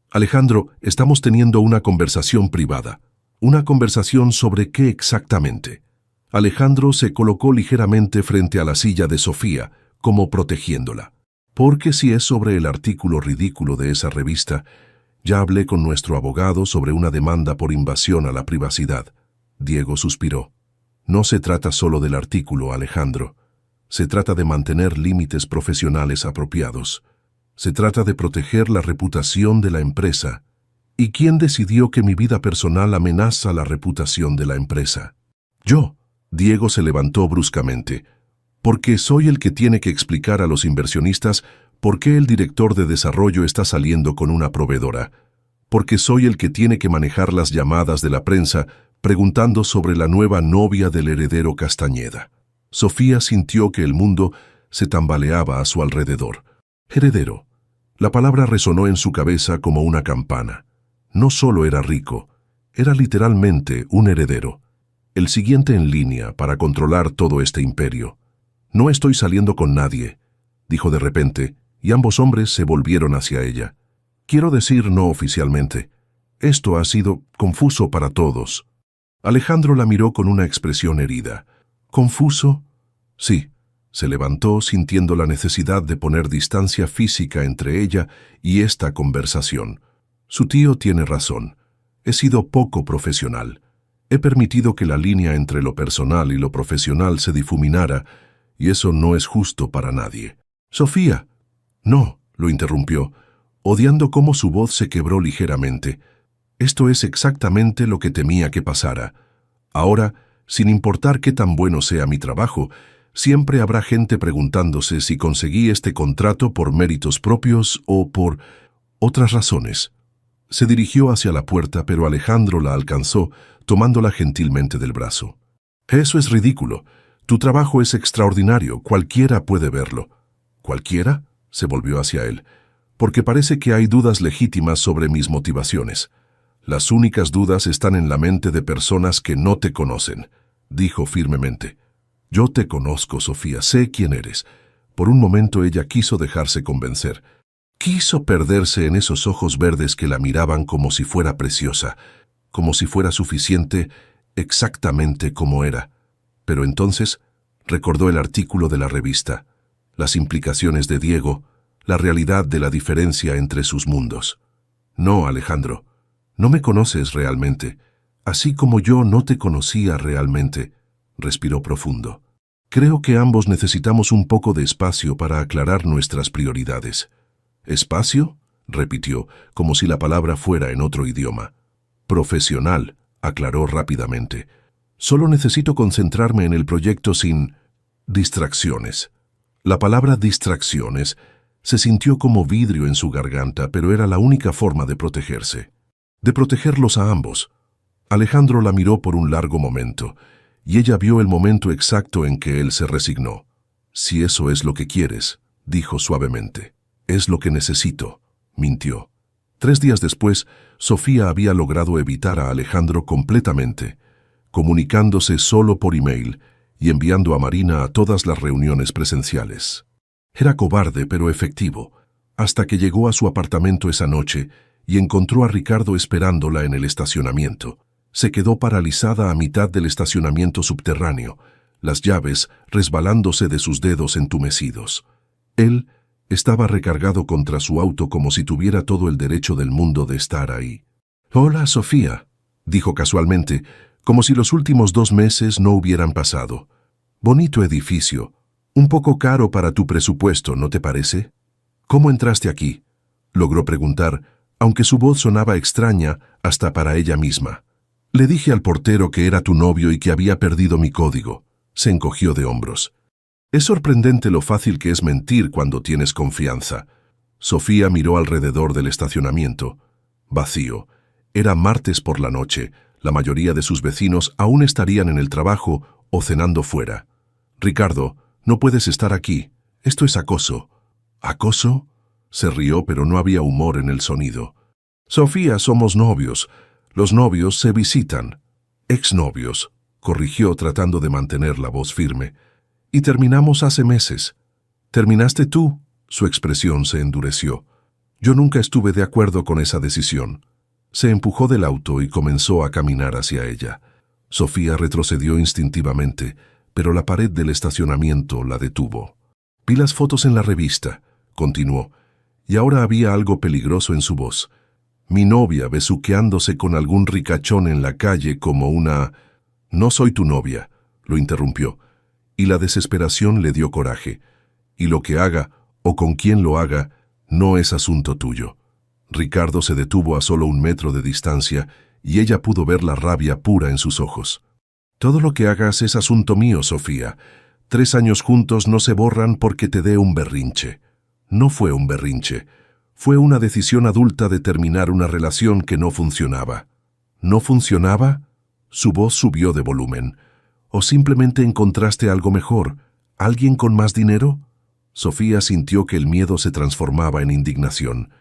Alejandro, estamos teniendo una conversación privada». «¿Una conversación sobre qué exactamente?». Alejandro se colocó ligeramente frente a la silla de Sofía, como protegiéndola. «Porque si es sobre el artículo ridículo de esa revista, ya hablé con nuestro abogado sobre una demanda por invasión a la privacidad». Diego suspiró. «No se trata solo del artículo, Alejandro. Se trata de mantener límites profesionales apropiados. Se trata de proteger la reputación de la empresa ¿Y quién decidió que mi vida personal amenaza la reputación de la empresa? Yo. Diego se levantó bruscamente. Porque soy el que tiene que explicar a los inversionistas por qué el director de desarrollo está saliendo con una proveedora. Porque soy el que tiene que manejar las llamadas de la prensa preguntando sobre la nueva novia del heredero Castañeda. Sofía sintió que el mundo se tambaleaba a su alrededor. Heredero. La palabra resonó en su cabeza como una campana. No solo era rico, era literalmente un heredero. El siguiente en línea para controlar todo este imperio. No estoy saliendo con nadie, dijo de repente, y ambos hombres se volvieron hacia ella. Quiero decir no oficialmente. Esto ha sido confuso para todos. Alejandro la miró con una expresión herida. ¿Confuso? Sí. Se levantó sintiendo la necesidad de poner distancia física entre ella y esta conversación. Su tío tiene razón. He sido poco profesional. He permitido que la línea entre lo personal y lo profesional se difuminara, y eso no es justo para nadie. Sofía. No, lo interrumpió, odiando cómo su voz se quebró ligeramente. Esto es exactamente lo que temía que pasara. Ahora, sin importar qué tan bueno sea mi trabajo, siempre habrá gente preguntándose si conseguí este contrato por méritos propios o por otras razones. Se dirigió hacia la puerta, pero Alejandro la alcanzó, tomándola gentilmente del brazo. Eso es ridículo. Tu trabajo es extraordinario, cualquiera puede verlo. ¿Cualquiera? Se volvió hacia él. Porque parece que hay dudas legítimas sobre mis motivaciones. Las únicas dudas están en la mente de personas que no te conocen, dijo firmemente. Yo te conozco, Sofía, sé quién eres. Por un momento ella quiso dejarse convencer. Quiso perderse en esos ojos verdes que la miraban como si fuera preciosa, como si fuera suficiente, exactamente como era. Pero entonces recordó el artículo de la revista, las implicaciones de Diego, la realidad de la diferencia entre sus mundos. No, Alejandro, no me conoces realmente, así como yo no te conocía realmente, respiró profundo. Creo que ambos necesitamos un poco de espacio para aclarar nuestras prioridades. ¿Espacio? Repitió, como si la palabra fuera en otro idioma. Profesional, aclaró rápidamente. Solo necesito concentrarme en el proyecto sin distracciones. La palabra distracciones se sintió como vidrio en su garganta, pero era la única forma de protegerse. De protegerlos a ambos. Alejandro la miró por un largo momento, y ella vio el momento exacto en que él se resignó. Si eso es lo que quieres, dijo suavemente. Es lo que necesito, mintió. 3 días después, Sofía había logrado evitar a Alejandro completamente, comunicándose solo por email y enviando a Marina a todas las reuniones presenciales. Era cobarde pero efectivo, hasta que llegó a su apartamento esa noche y encontró a Ricardo esperándola en el estacionamiento. Se quedó paralizada a mitad del estacionamiento subterráneo, las llaves resbalándose de sus dedos entumecidos. Él estaba recargado contra su auto como si tuviera todo el derecho del mundo de estar ahí. «Hola, Sofía», dijo casualmente, como si los últimos 2 meses no hubieran pasado. «Bonito edificio. Un poco caro para tu presupuesto, ¿no te parece?» «¿Cómo entraste aquí?», logró preguntar, aunque su voz sonaba extraña hasta para ella misma. «Le dije al portero que era tu novio y que había perdido mi código». Se encogió de hombros. Es sorprendente lo fácil que es mentir cuando tienes confianza. Sofía miró alrededor del estacionamiento. Vacío. Era martes por la noche. La mayoría de sus vecinos aún estarían en el trabajo o cenando fuera. «Ricardo, no puedes estar aquí. Esto es acoso». «¿Acoso?», se rió, pero no había humor en el sonido. «Sofía, somos novios. Los novios se visitan». «Exnovios», corrigió tratando de mantener la voz firme. «Y terminamos hace meses». «¿Terminaste tú?», su expresión se endureció. «Yo nunca estuve de acuerdo con esa decisión». Se empujó del auto y comenzó a caminar hacia ella. Sofía retrocedió instintivamente, pero la pared del estacionamiento la detuvo. «Vi las fotos en la revista», continuó, y ahora había algo peligroso en su voz. «Mi novia besuqueándose con algún ricachón en la calle como una...» «No soy tu novia», lo interrumpió, y la desesperación le dio coraje. «Y lo que haga, o con quién lo haga, no es asunto tuyo». Ricardo se detuvo a solo 1 metro de distancia y ella pudo ver la rabia pura en sus ojos. Todo lo que hagas es asunto mío, Sofía. 3 años juntos no se borran porque te dé un berrinche. No fue un berrinche. Fue una decisión adulta de terminar una relación que no funcionaba. ¿No funcionaba? Su voz subió de volumen. ¿O simplemente encontraste algo mejor? ¿Alguien con más dinero? Sofía sintió que el miedo se transformaba en indignación.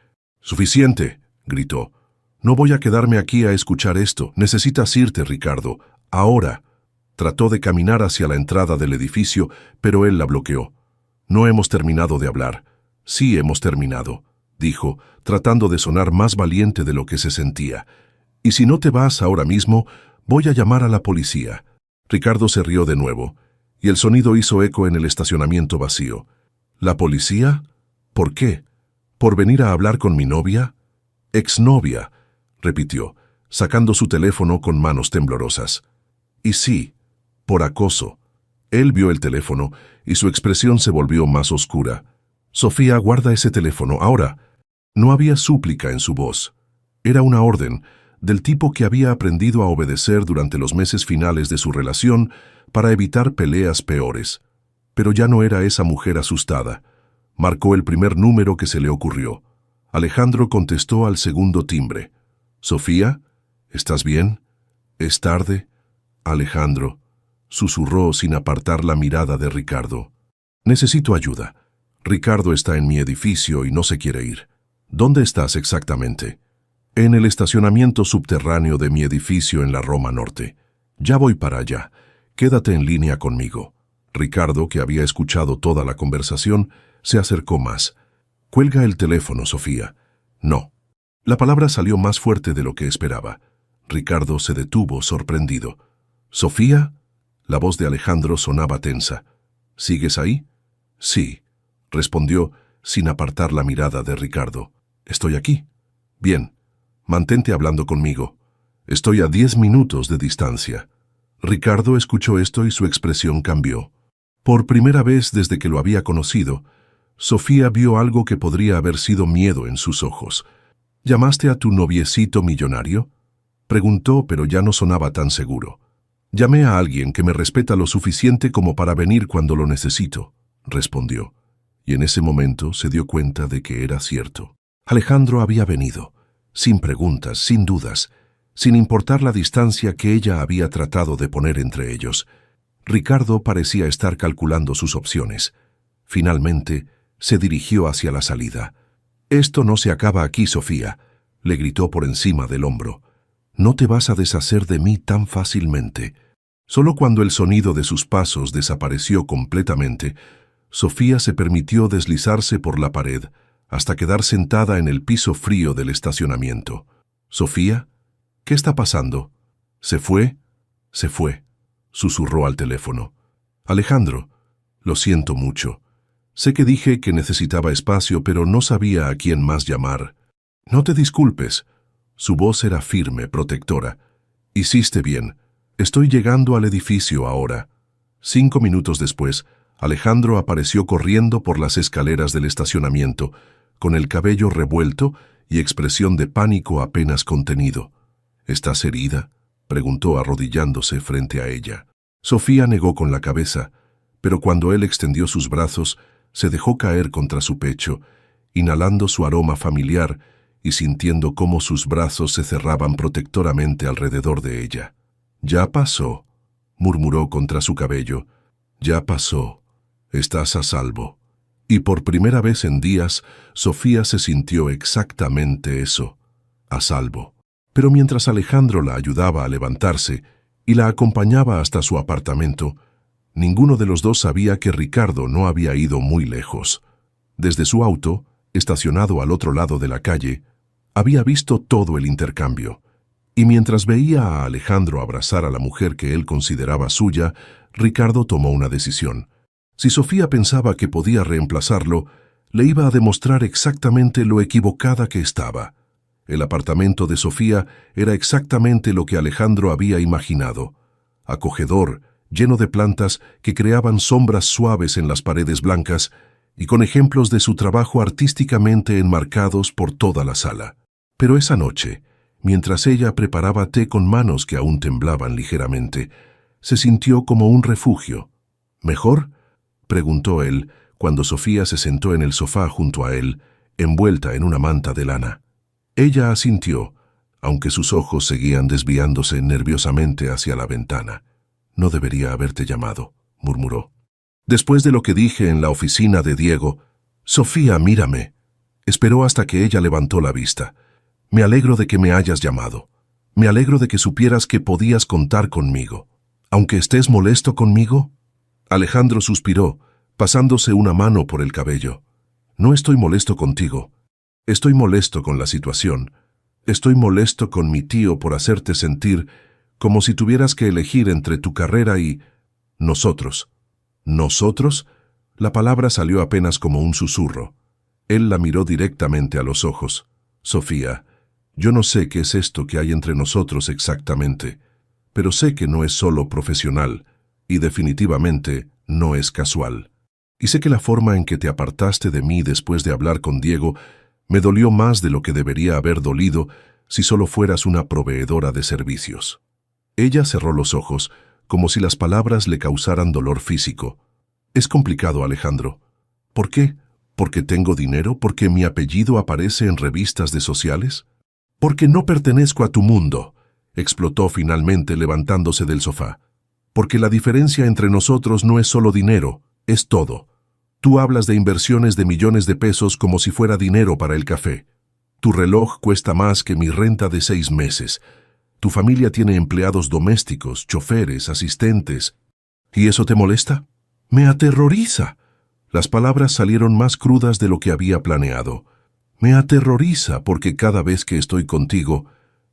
«¡Suficiente!», gritó. «No voy a quedarme aquí a escuchar esto. Necesitas irte, Ricardo. Ahora». Trató de caminar hacia la entrada del edificio, pero él la bloqueó. «No hemos terminado de hablar». «Sí, hemos terminado», dijo, tratando de sonar más valiente de lo que se sentía. «Y si no te vas ahora mismo, voy a llamar a la policía». Ricardo se rió de nuevo, y el sonido hizo eco en el estacionamiento vacío. «¿La policía? ¿Por qué? ¿Por venir a hablar con mi novia?» «Exnovia», repitió, sacando su teléfono con manos temblorosas. «Y sí, por acoso». Él vio el teléfono y su expresión se volvió más oscura. «Sofía, guarda ese teléfono, ahora». No había súplica en su voz. Era una orden, del tipo que había aprendido a obedecer durante los meses finales de su relación para evitar peleas peores. Pero ya no era esa mujer asustada. Marcó el primer número que se le ocurrió. Alejandro contestó al segundo timbre. «¿Sofía? ¿Estás bien? ¿Es tarde?» «Alejandro», susurró sin apartar la mirada de Ricardo. «Necesito ayuda. Ricardo está en mi edificio y no se quiere ir». «¿Dónde estás exactamente?» «En el estacionamiento subterráneo de mi edificio en la Roma Norte. Ya voy para allá. Quédate en línea conmigo». Ricardo, que había escuchado toda la conversación, se acercó más. «Cuelga el teléfono, Sofía». «No». La palabra salió más fuerte de lo que esperaba. Ricardo se detuvo, sorprendido. «¿Sofía?» La voz de Alejandro sonaba tensa. «¿Sigues ahí?» «Sí», respondió, sin apartar la mirada de Ricardo. «Estoy aquí». «Bien. Mantente hablando conmigo. Estoy a 10 minutos de distancia». Ricardo escuchó esto y su expresión cambió. Por primera vez desde que lo había conocido, Sofía vio algo que podría haber sido miedo en sus ojos. «¿Llamaste a tu noviecito millonario?», preguntó, pero ya no sonaba tan seguro. «Llamé a alguien que me respeta lo suficiente como para venir cuando lo necesito», respondió. Y en ese momento se dio cuenta de que era cierto. Alejandro había venido, sin preguntas, sin dudas, sin importar la distancia que ella había tratado de poner entre ellos. Ricardo parecía estar calculando sus opciones. Finalmente, se dirigió hacia la salida. «Esto no se acaba aquí, Sofía», le gritó por encima del hombro. «No te vas a deshacer de mí tan fácilmente». Solo cuando el sonido de sus pasos desapareció completamente, Sofía se permitió deslizarse por la pared hasta quedar sentada en el piso frío del estacionamiento. «¿Sofía? ¿Qué está pasando?» «¿Se fue?» «Se fue», susurró al teléfono. «Alejandro, lo siento mucho. Sé que dije que necesitaba espacio, pero no sabía a quién más llamar». «No te disculpes». Su voz era firme, protectora. «Hiciste bien. Estoy llegando al edificio ahora». 5 minutos después, Alejandro apareció corriendo por las escaleras del estacionamiento, con el cabello revuelto y expresión de pánico apenas contenido. «¿Estás herida?», preguntó arrodillándose frente a ella. Sofía negó con la cabeza, pero cuando él extendió sus brazos, se dejó caer contra su pecho, inhalando su aroma familiar y sintiendo cómo sus brazos se cerraban protectoramente alrededor de ella. «Ya pasó», murmuró contra su cabello. «Ya pasó. Estás a salvo». Y por primera vez en días, Sofía se sintió exactamente eso, a salvo. Pero mientras Alejandro la ayudaba a levantarse y la acompañaba hasta su apartamento, ninguno de los dos sabía que Ricardo no había ido muy lejos. Desde su auto, estacionado al otro lado de la calle, había visto todo el intercambio. Y mientras veía a Alejandro abrazar a la mujer que él consideraba suya, Ricardo tomó una decisión. Si Sofía pensaba que podía reemplazarlo, le iba a demostrar exactamente lo equivocada que estaba. El apartamento de Sofía era exactamente lo que Alejandro había imaginado. Acogedor, lleno de plantas que creaban sombras suaves en las paredes blancas y con ejemplos de su trabajo artísticamente enmarcados por toda la sala. Pero esa noche, mientras ella preparaba té con manos que aún temblaban ligeramente, se sintió como un refugio. ¿Mejor?, preguntó él, cuando Sofía se sentó en el sofá junto a él, envuelta en una manta de lana. Ella asintió, aunque sus ojos seguían desviándose nerviosamente hacia la ventana. «No debería haberte llamado», murmuró. «Después de lo que dije en la oficina de Diego, Sofía, mírame». Esperó hasta que ella levantó la vista. «Me alegro de que me hayas llamado. Me alegro de que supieras que podías contar conmigo. Aunque estés molesto conmigo». Alejandro suspiró, pasándose una mano por el cabello. «No estoy molesto contigo. Estoy molesto con la situación. Estoy molesto con mi tío por hacerte sentir como si tuvieras que elegir entre tu carrera y nosotros». «¿Nosotros?». La palabra salió apenas como un susurro. Él la miró directamente a los ojos. «Sofía, yo no sé qué es esto que hay entre nosotros exactamente, pero sé que no es solo profesional y definitivamente no es casual. Y sé que la forma en que te apartaste de mí después de hablar con Diego me dolió más de lo que debería haber dolido si solo fueras una proveedora de servicios». Ella cerró los ojos, como si las palabras le causaran dolor físico. «Es complicado, Alejandro». «¿Por qué? ¿Porque tengo dinero? ¿Porque mi apellido aparece en revistas de sociales?» «Porque no pertenezco a tu mundo», explotó finalmente levantándose del sofá. «Porque la diferencia entre nosotros no es solo dinero, es todo. Tú hablas de inversiones de millones de pesos como si fuera dinero para el café. Tu reloj cuesta más que mi renta de 6 meses. Tu familia tiene empleados domésticos, choferes, asistentes. ¿Y eso te molesta?». «Me aterroriza». Las palabras salieron más crudas de lo que había planeado. «Me aterroriza porque cada vez que estoy contigo,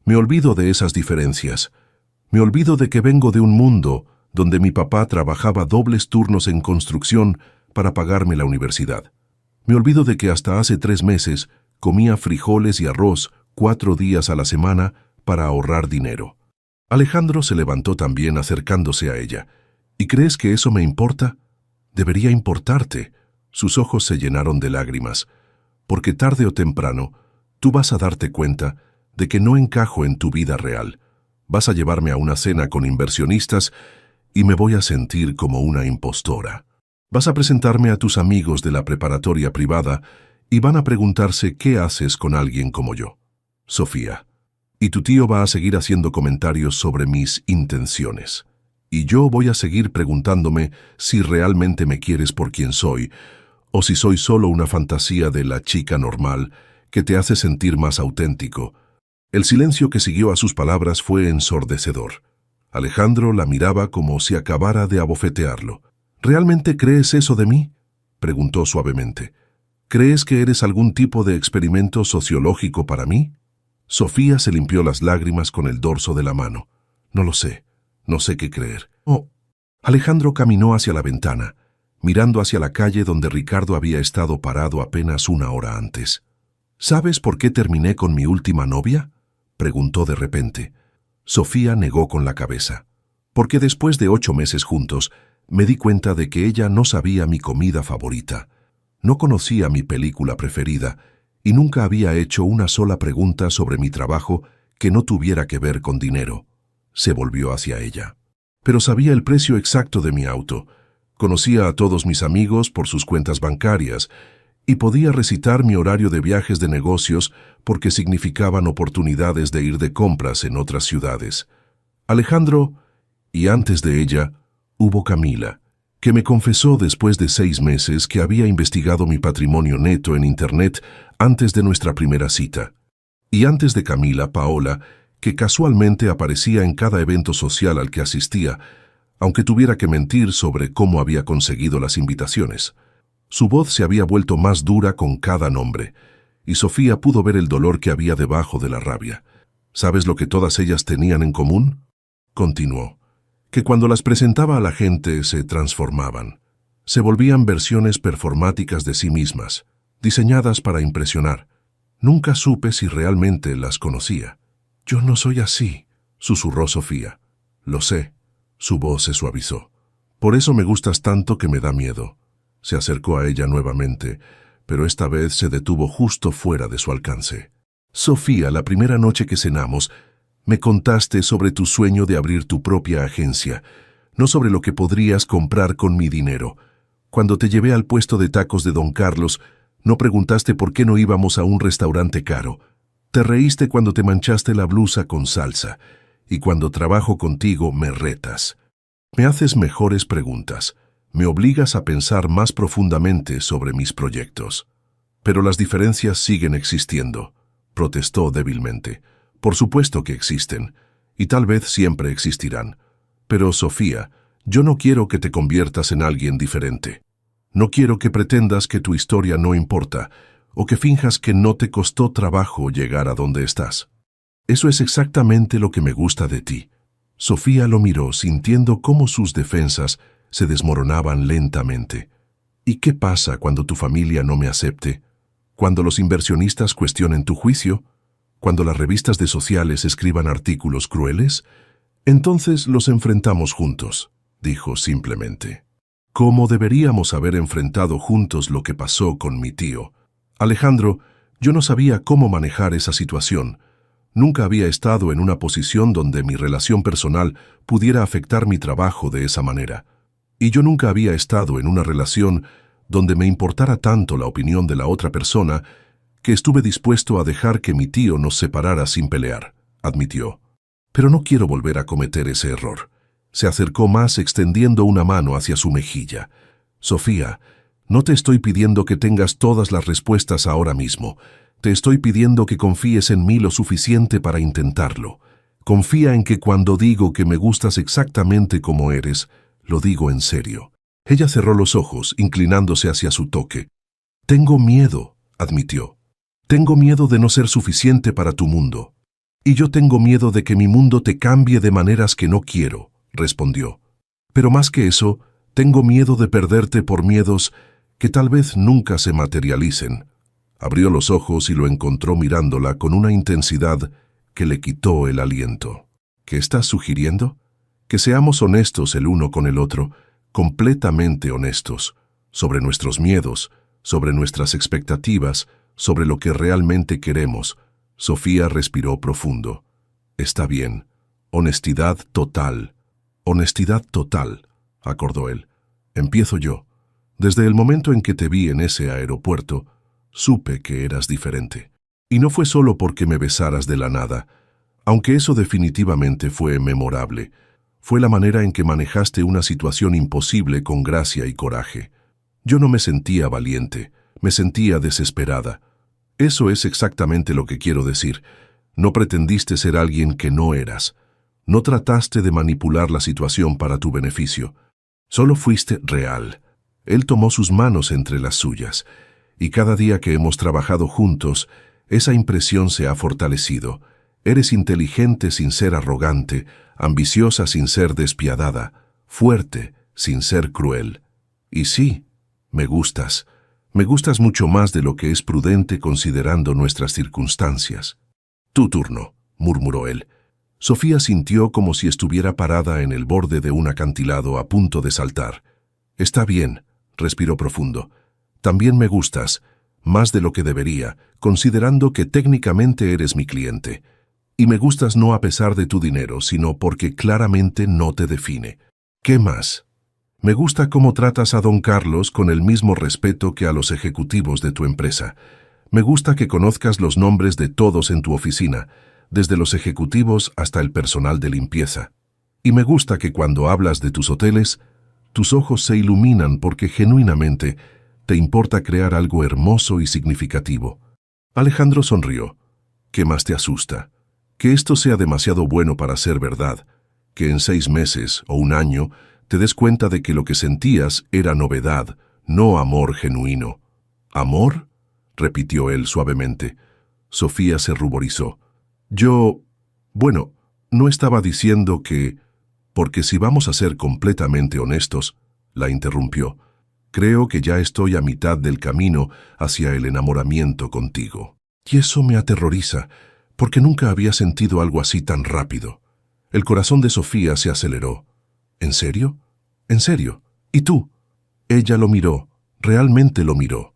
me olvido de esas diferencias. Me olvido de que vengo de un mundo donde mi papá trabajaba dobles turnos en construcción para pagarme la universidad. Me olvido de que hasta hace 3 meses comía frijoles y arroz 4 días a la semana para ahorrar dinero». Alejandro se levantó también acercándose a ella. «¿Y crees que eso me importa? Debería importarte». Sus ojos se llenaron de lágrimas. «Porque tarde o temprano, tú vas a darte cuenta de que no encajo en tu vida real. Vas a llevarme a una cena con inversionistas y me voy a sentir como una impostora. Vas a presentarme a tus amigos de la preparatoria privada y van a preguntarse qué haces con alguien como yo, Sofía. Y tu tío va a seguir haciendo comentarios sobre mis intenciones. Y yo voy a seguir preguntándome si realmente me quieres por quien soy, o si soy solo una fantasía de la chica normal que te hace sentir más auténtico». El silencio que siguió a sus palabras fue ensordecedor. Alejandro la miraba como si acabara de abofetearlo. «¿Realmente crees eso de mí?», preguntó suavemente. «¿Crees que eres algún tipo de experimento sociológico para mí?». Sofía se limpió las lágrimas con el dorso de la mano. «No lo sé. No sé qué creer». «Oh». Alejandro caminó hacia la ventana, mirando hacia la calle donde Ricardo había estado parado apenas 1 hora antes. «¿Sabes por qué terminé con mi última novia?», preguntó de repente. Sofía negó con la cabeza. «Porque después de 8 meses juntos, me di cuenta de que ella no sabía mi comida favorita, no conocía mi película preferida y nunca había hecho una sola pregunta sobre mi trabajo que no tuviera que ver con dinero». Se volvió hacia ella. «Pero sabía el precio exacto de mi auto. Conocía a todos mis amigos por sus cuentas bancarias y podía recitar mi horario de viajes de negocios porque significaban oportunidades de ir de compras en otras ciudades. Alejandro, y antes de ella, hubo Camila, que me confesó después de 6 meses que había investigado mi patrimonio neto en Internet antes de nuestra primera cita. Y antes de Camila, Paola, que casualmente aparecía en cada evento social al que asistía, aunque tuviera que mentir sobre cómo había conseguido las invitaciones. Su voz se había vuelto más dura con cada nombre, y Sofía pudo ver el dolor que había debajo de la rabia. «¿Sabes lo que todas ellas tenían en común?», continuó. «Que cuando las presentaba a la gente se transformaban. Se volvían versiones performáticas de sí mismas, diseñadas para impresionar. Nunca supe si realmente las conocía». «Yo no soy así», susurró Sofía. «Lo sé». Su voz se suavizó. «Por eso me gustas tanto que me da miedo». Se acercó a ella nuevamente, pero esta vez se detuvo justo fuera de su alcance. Sofía, la primera noche que cenamos, me contaste sobre tu sueño de abrir tu propia agencia, no sobre lo que podrías comprar con mi dinero. Cuando te llevé al puesto de tacos de Don Carlos, no preguntaste por qué no íbamos a un restaurante caro. Te reíste cuando te manchaste la blusa con salsa, y cuando trabajo contigo me retas. Me haces mejores preguntas, me obligas a pensar más profundamente sobre mis proyectos. Pero las diferencias siguen existiendo, protestó débilmente. Por supuesto que existen, y tal vez siempre existirán. Pero, Sofía, yo no quiero que te conviertas en alguien diferente. No quiero que pretendas que tu historia no importa, o que finjas que no te costó trabajo llegar a donde estás. Eso es exactamente lo que me gusta de ti. Sofía lo miró, sintiendo cómo sus defensas se desmoronaban lentamente. ¿Y qué pasa cuando tu familia no me acepte? ¿Cuando los inversionistas cuestionen tu juicio? ¿Cuando las revistas de sociales escriban artículos crueles? Entonces los enfrentamos juntos, dijo simplemente. ¿Cómo deberíamos haber enfrentado juntos lo que pasó con mi tío? Alejandro, yo no sabía cómo manejar esa situación. Nunca había estado en una posición donde mi relación personal pudiera afectar mi trabajo de esa manera. Y yo nunca había estado en una relación donde me importara tanto la opinión de la otra persona que estuve dispuesto a dejar que mi tío nos separara sin pelear, admitió. Pero no quiero volver a cometer ese error. Se acercó más extendiendo una mano hacia su mejilla. Sofía, no te estoy pidiendo que tengas todas las respuestas ahora mismo. Te estoy pidiendo que confíes en mí lo suficiente para intentarlo. Confía en que cuando digo que me gustas exactamente como eres, lo digo en serio. Ella cerró los ojos, inclinándose hacia su toque. Tengo miedo, admitió. Tengo miedo de no ser suficiente para tu mundo. Y yo tengo miedo de que mi mundo te cambie de maneras que no quiero, respondió. Pero más que eso, tengo miedo de perderte por miedos que tal vez nunca se materialicen. Abrió los ojos y lo encontró mirándola con una intensidad que le quitó el aliento. ¿Qué estás sugiriendo? Que seamos honestos el uno con el otro, completamente honestos, sobre nuestros miedos, sobre nuestras expectativas, sobre lo que realmente queremos. Sofía respiró profundo. Está bien. Honestidad total. Honestidad total, acordó él. Empiezo yo. Desde el momento en que te vi en ese aeropuerto, supe que eras diferente. Y no fue solo porque me besaras de la nada, aunque eso definitivamente fue memorable. Fue la manera en que manejaste una situación imposible con gracia y coraje. Yo no me sentía valiente, me sentía desesperada. Eso es exactamente lo que quiero decir. No pretendiste ser alguien que no eras. No trataste de manipular la situación para tu beneficio. Solo fuiste real. Él tomó sus manos entre las suyas, y cada día que hemos trabajado juntos, esa impresión se ha fortalecido. Eres inteligente sin ser arrogante, ambiciosa sin ser despiadada, fuerte sin ser cruel. Y sí, me gustas. Me gustas mucho más de lo que es prudente considerando nuestras circunstancias. Tu turno, murmuró él. Sofía sintió como si estuviera parada en el borde de un acantilado a punto de saltar. Está bien, respiró profundo. También me gustas, más de lo que debería, considerando que técnicamente eres mi cliente. Y me gustas no a pesar de tu dinero, sino porque claramente no te define. ¿Qué más? Me gusta cómo tratas a Don Carlos con el mismo respeto que a los ejecutivos de tu empresa. Me gusta que conozcas los nombres de todos en tu oficina, desde los ejecutivos hasta el personal de limpieza. Y me gusta que cuando hablas de tus hoteles, tus ojos se iluminan porque genuinamente te importa crear algo hermoso y significativo. Alejandro sonrió. ¿Qué más te asusta? Que esto sea demasiado bueno para ser verdad, que en 6 meses o un año te des cuenta de que lo que sentías era novedad, no amor genuino. ¿Amor?, repitió él suavemente. Sofía se ruborizó. Bueno, no estaba diciendo que... Porque si vamos a ser completamente honestos, la interrumpió, creo que ya estoy a mitad del camino hacia el enamoramiento contigo. Y eso me aterroriza, porque nunca había sentido algo así tan rápido. El corazón de Sofía se aceleró. ¿En serio? ¿En serio? ¿Y tú? Ella lo miró, realmente lo miró.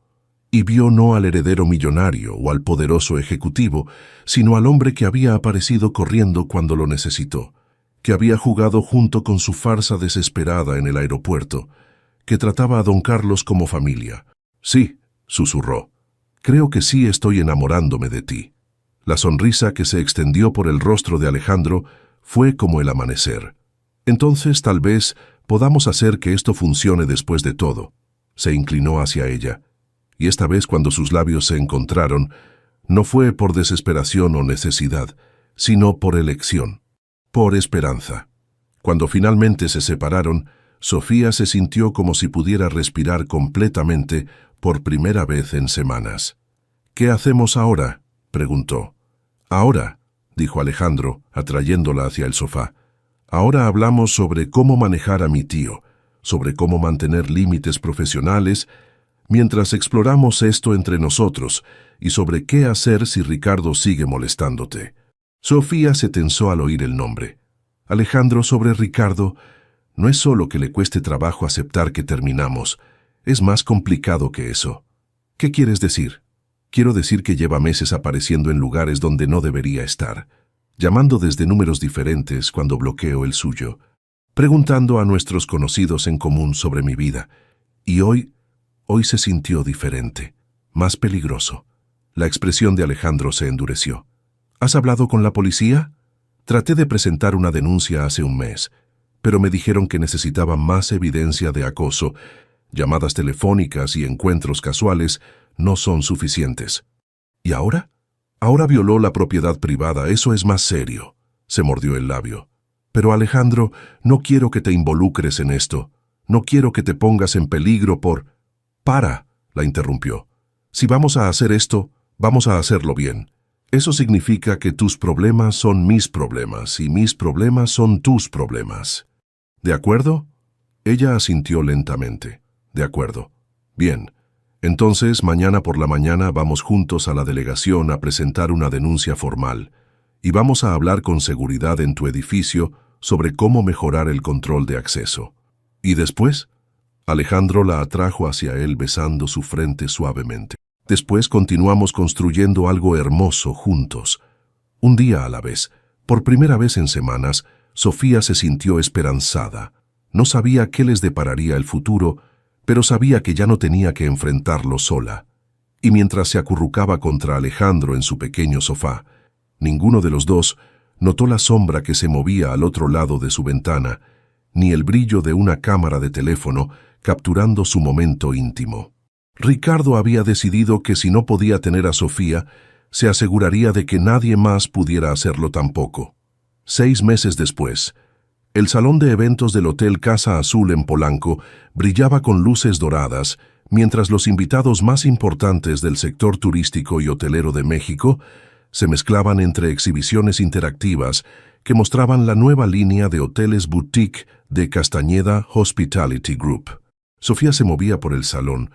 y vio no al heredero millonario o al poderoso ejecutivo, sino al hombre que había aparecido corriendo cuando lo necesitó, que había jugado junto con su farsa desesperada en el aeropuerto, que trataba a don Carlos como familia. «Sí», susurró, «creo que sí estoy enamorándome de ti». La sonrisa que se extendió por el rostro de Alejandro fue como el amanecer. «Entonces tal vez podamos hacer que esto funcione después de todo». Se inclinó hacia ella, y esta vez cuando sus labios se encontraron, no fue por desesperación o necesidad, sino por elección, por esperanza. Cuando finalmente se separaron, Sofía se sintió como si pudiera respirar completamente por primera vez en semanas. «¿Qué hacemos ahora?», preguntó. «Ahora», dijo Alejandro, atrayéndola hacia el sofá. «Ahora hablamos sobre cómo manejar a mi tío, sobre cómo mantener límites profesionales, mientras exploramos esto entre nosotros, y sobre qué hacer si Ricardo sigue molestándote». Sofía se tensó al oír el nombre. «Alejandro, sobre Ricardo, no es solo que le cueste trabajo aceptar que terminamos, es más complicado que eso». «¿Qué quieres decir?». «Quiero decir que lleva meses apareciendo en lugares donde no debería estar, llamando desde números diferentes cuando bloqueo el suyo, preguntando a nuestros conocidos en común sobre mi vida. Y hoy se sintió diferente, más peligroso». La expresión de Alejandro se endureció. «¿Has hablado con la policía?». «Traté de presentar una denuncia hace un mes, pero me dijeron que necesitaban más evidencia de acoso. Llamadas telefónicas y encuentros casuales no son suficientes». «¿Y ahora?». «Ahora violó la propiedad privada, eso es más serio». Se mordió el labio. «Pero Alejandro, no quiero que te involucres en esto. No quiero que te pongas en peligro por...». «Para», la interrumpió. «Si vamos a hacer esto, vamos a hacerlo bien. Eso significa que tus problemas son mis problemas y mis problemas son tus problemas. ¿De acuerdo?». Ella asintió lentamente. «De acuerdo». «Bien. Entonces, mañana por la mañana vamos juntos a la delegación a presentar una denuncia formal y vamos a hablar con seguridad en tu edificio sobre cómo mejorar el control de acceso». «¿Y después?». Alejandro la atrajo hacia él besando su frente suavemente. «Después continuamos construyendo algo hermoso juntos. Un día a la vez. Por primera vez en semanas, Sofía se sintió esperanzada. No sabía qué les depararía el futuro, pero sabía que ya no tenía que enfrentarlo sola. Y mientras se acurrucaba contra Alejandro en su pequeño sofá, ninguno de los dos notó la sombra que se movía al otro lado de su ventana, ni el brillo de una cámara de teléfono capturando su momento íntimo. Ricardo había decidido que si no podía tener a Sofía, se aseguraría de que nadie más pudiera hacerlo tampoco. 6 meses después, el salón de eventos del Hotel Casa Azul en Polanco brillaba con luces doradas, mientras los invitados más importantes del sector turístico y hotelero de México se mezclaban entre exhibiciones interactivas que mostraban la nueva línea de hoteles boutique de Castañeda Hospitality Group. Sofía se movía por el salón,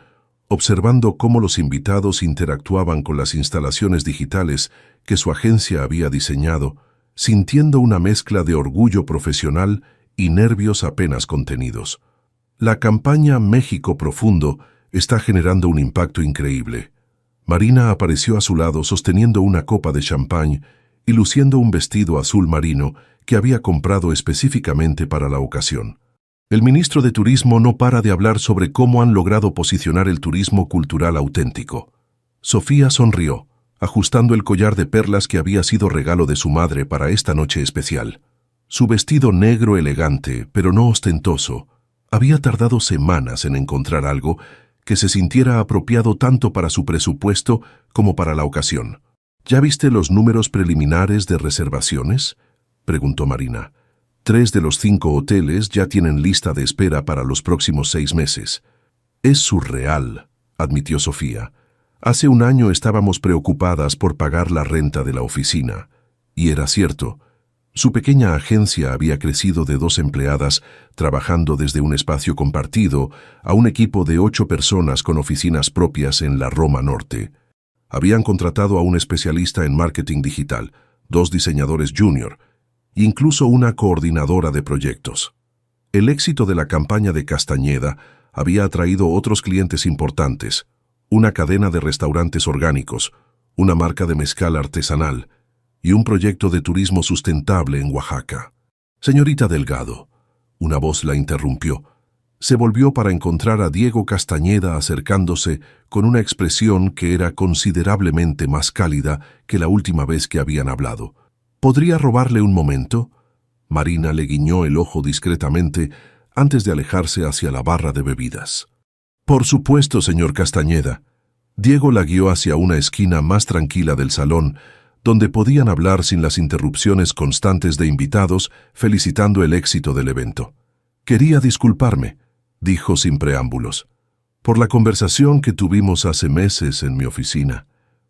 observando cómo los invitados interactuaban con las instalaciones digitales que su agencia había diseñado, sintiendo una mezcla de orgullo profesional y nervios apenas contenidos. La campaña México Profundo está generando un impacto increíble. Marina apareció a su lado sosteniendo una copa de champán y luciendo un vestido azul marino que había comprado específicamente para la ocasión. El ministro de Turismo no para de hablar sobre cómo han logrado posicionar el turismo cultural auténtico. Sofía sonrió, ajustando el collar de perlas que había sido regalo de su madre para esta noche especial. Su vestido negro elegante, pero no ostentoso, había tardado semanas en encontrar algo que se sintiera apropiado tanto para su presupuesto como para la ocasión. «¿Ya viste los números preliminares de reservaciones?», preguntó Marina. 3 de los 5 hoteles ya tienen lista de espera para los próximos 6 meses. «Es surreal», admitió Sofía. «Hace un año estábamos preocupadas por pagar la renta de la oficina». Y era cierto. Su pequeña agencia había crecido de 2 empleadas trabajando desde un espacio compartido a un equipo de 8 personas con oficinas propias en la Roma Norte. Habían contratado a un especialista en marketing digital, 2 diseñadores junior, incluso una coordinadora de proyectos. El éxito de la campaña de Castañeda había atraído otros clientes importantes, una cadena de restaurantes orgánicos, una marca de mezcal artesanal y un proyecto de turismo sustentable en Oaxaca. Señorita Delgado, una voz la interrumpió. Se volvió para encontrar a Diego Castañeda acercándose con una expresión que era considerablemente más cálida que la última vez que habían hablado. ¿Podría robarle un momento? Marina le guiñó el ojo discretamente antes de alejarse hacia la barra de bebidas. Por supuesto, señor Castañeda. Diego la guió hacia una esquina más tranquila del salón, donde podían hablar sin las interrupciones constantes de invitados, felicitando el éxito del evento. Quería disculparme, dijo sin preámbulos, por la conversación que tuvimos hace meses en mi oficina.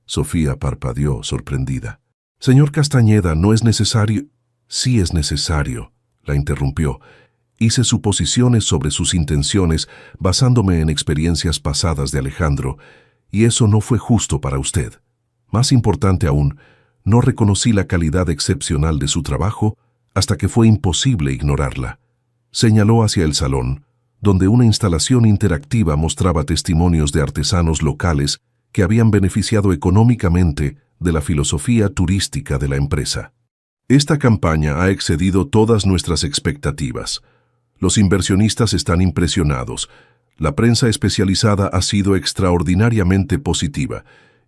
Sofía parpadeó, sorprendida. Señor Castañeda, no es necesario. Sí es necesario, la interrumpió. Hice suposiciones sobre sus intenciones basándome en experiencias pasadas de Alejandro, y eso no fue justo para usted. Más importante aún, no reconocí la calidad excepcional de su trabajo hasta que fue imposible ignorarla. Señaló hacia el salón, donde una instalación interactiva mostraba testimonios de artesanos locales que habían beneficiado económicamente de la filosofía turística de la empresa. Esta campaña ha excedido todas nuestras expectativas. Los inversionistas están impresionados. La prensa especializada ha sido extraordinariamente positiva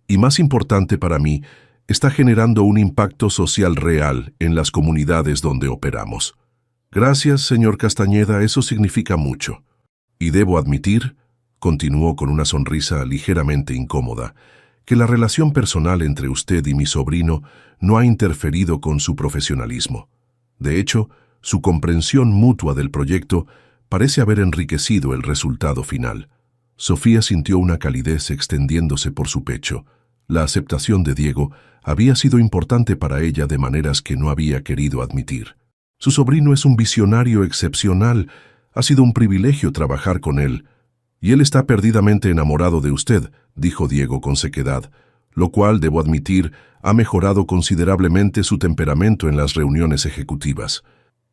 y, más importante para mí, está generando un impacto social real en las comunidades donde operamos. Gracias, señor Castañeda, eso significa mucho. Y debo admitir, continuó con una sonrisa ligeramente incómoda, que la relación personal entre usted y mi sobrino no ha interferido con su profesionalismo. De hecho, su comprensión mutua del proyecto parece haber enriquecido el resultado final. Sofía sintió una calidez extendiéndose por su pecho. La aceptación de Diego había sido importante para ella de maneras que no había querido admitir. Su sobrino es un visionario excepcional. Ha sido un privilegio trabajar con él. Y él está perdidamente enamorado de usted, dijo Diego con sequedad, lo cual, debo admitir, ha mejorado considerablemente su temperamento en las reuniones ejecutivas.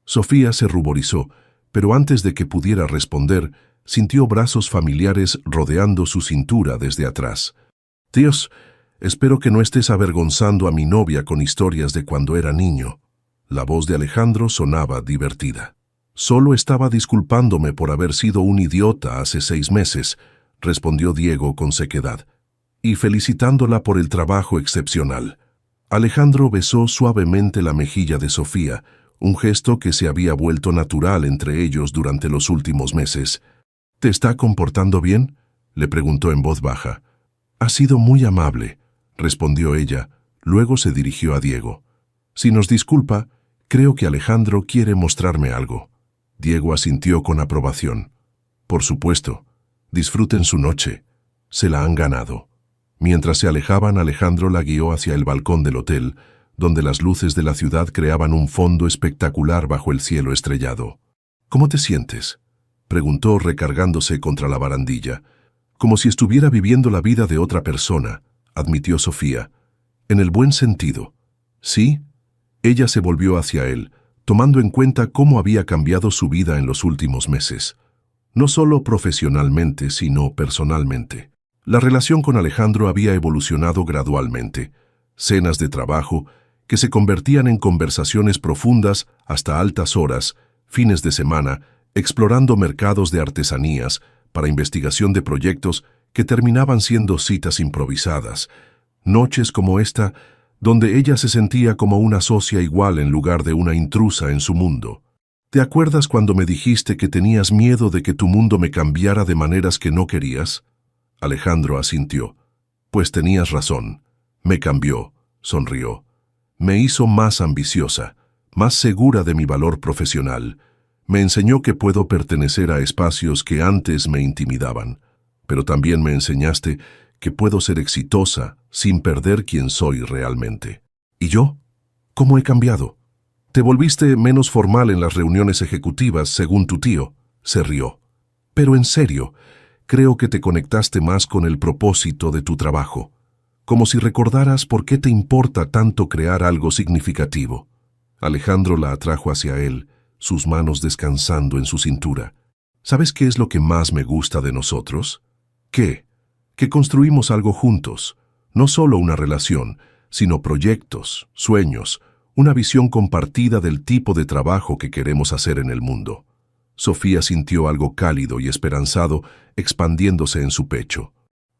Sofía se ruborizó, pero antes de que pudiera responder, sintió brazos familiares rodeando su cintura desde atrás. Dios, espero que no estés avergonzando a mi novia con historias de cuando era niño. La voz de Alejandro sonaba divertida. Solo estaba disculpándome por haber sido un idiota hace 6 meses, respondió Diego con sequedad, y felicitándola por el trabajo excepcional. Alejandro besó suavemente la mejilla de Sofía, un gesto que se había vuelto natural entre ellos durante los últimos meses. ¿Te está comportando bien?, le preguntó en voz baja. Ha sido muy amable, respondió ella. Luego se dirigió a Diego. Si nos disculpa, creo que Alejandro quiere mostrarme algo. Diego asintió con aprobación. Por supuesto. Disfruten su noche. Se la han ganado. Mientras se alejaban, Alejandro la guió hacia el balcón del hotel, donde las luces de la ciudad creaban un fondo espectacular bajo el cielo estrellado. ¿Cómo te sientes?, preguntó recargándose contra la barandilla. Como si estuviera viviendo la vida de otra persona, admitió Sofía. En el buen sentido. ¿Sí? Ella se volvió hacia él, tomando en cuenta cómo había cambiado su vida en los últimos meses. No solo profesionalmente, sino personalmente. La relación con Alejandro había evolucionado gradualmente. Cenas de trabajo, que se convertían en conversaciones profundas hasta altas horas, fines de semana, explorando mercados de artesanías, para investigación de proyectos que terminaban siendo citas improvisadas, noches como esta, donde ella se sentía como una socia igual en lugar de una intrusa en su mundo. ¿Te acuerdas cuando me dijiste que tenías miedo de que tu mundo me cambiara de maneras que no querías? Alejandro asintió. Pues tenías razón. Me cambió, sonrió. Me hizo más ambiciosa, más segura de mi valor profesional. Me enseñó que puedo pertenecer a espacios que antes me intimidaban, pero también me enseñaste que puedo ser exitosa sin perder quién soy realmente. ¿Y yo? ¿Cómo he cambiado? Te volviste menos formal en las reuniones ejecutivas, según tu tío, se rió. Pero en serio, creo que te conectaste más con el propósito de tu trabajo, como si recordaras por qué te importa tanto crear algo significativo. Alejandro la atrajo hacia él, sus manos descansando en su cintura. ¿Sabes qué es lo que más me gusta de nosotros? ¿Qué? que construimos algo juntos, no solo una relación, sino proyectos, sueños, una visión compartida del tipo de trabajo que queremos hacer en el mundo. Sofía sintió algo cálido y esperanzado expandiéndose en su pecho.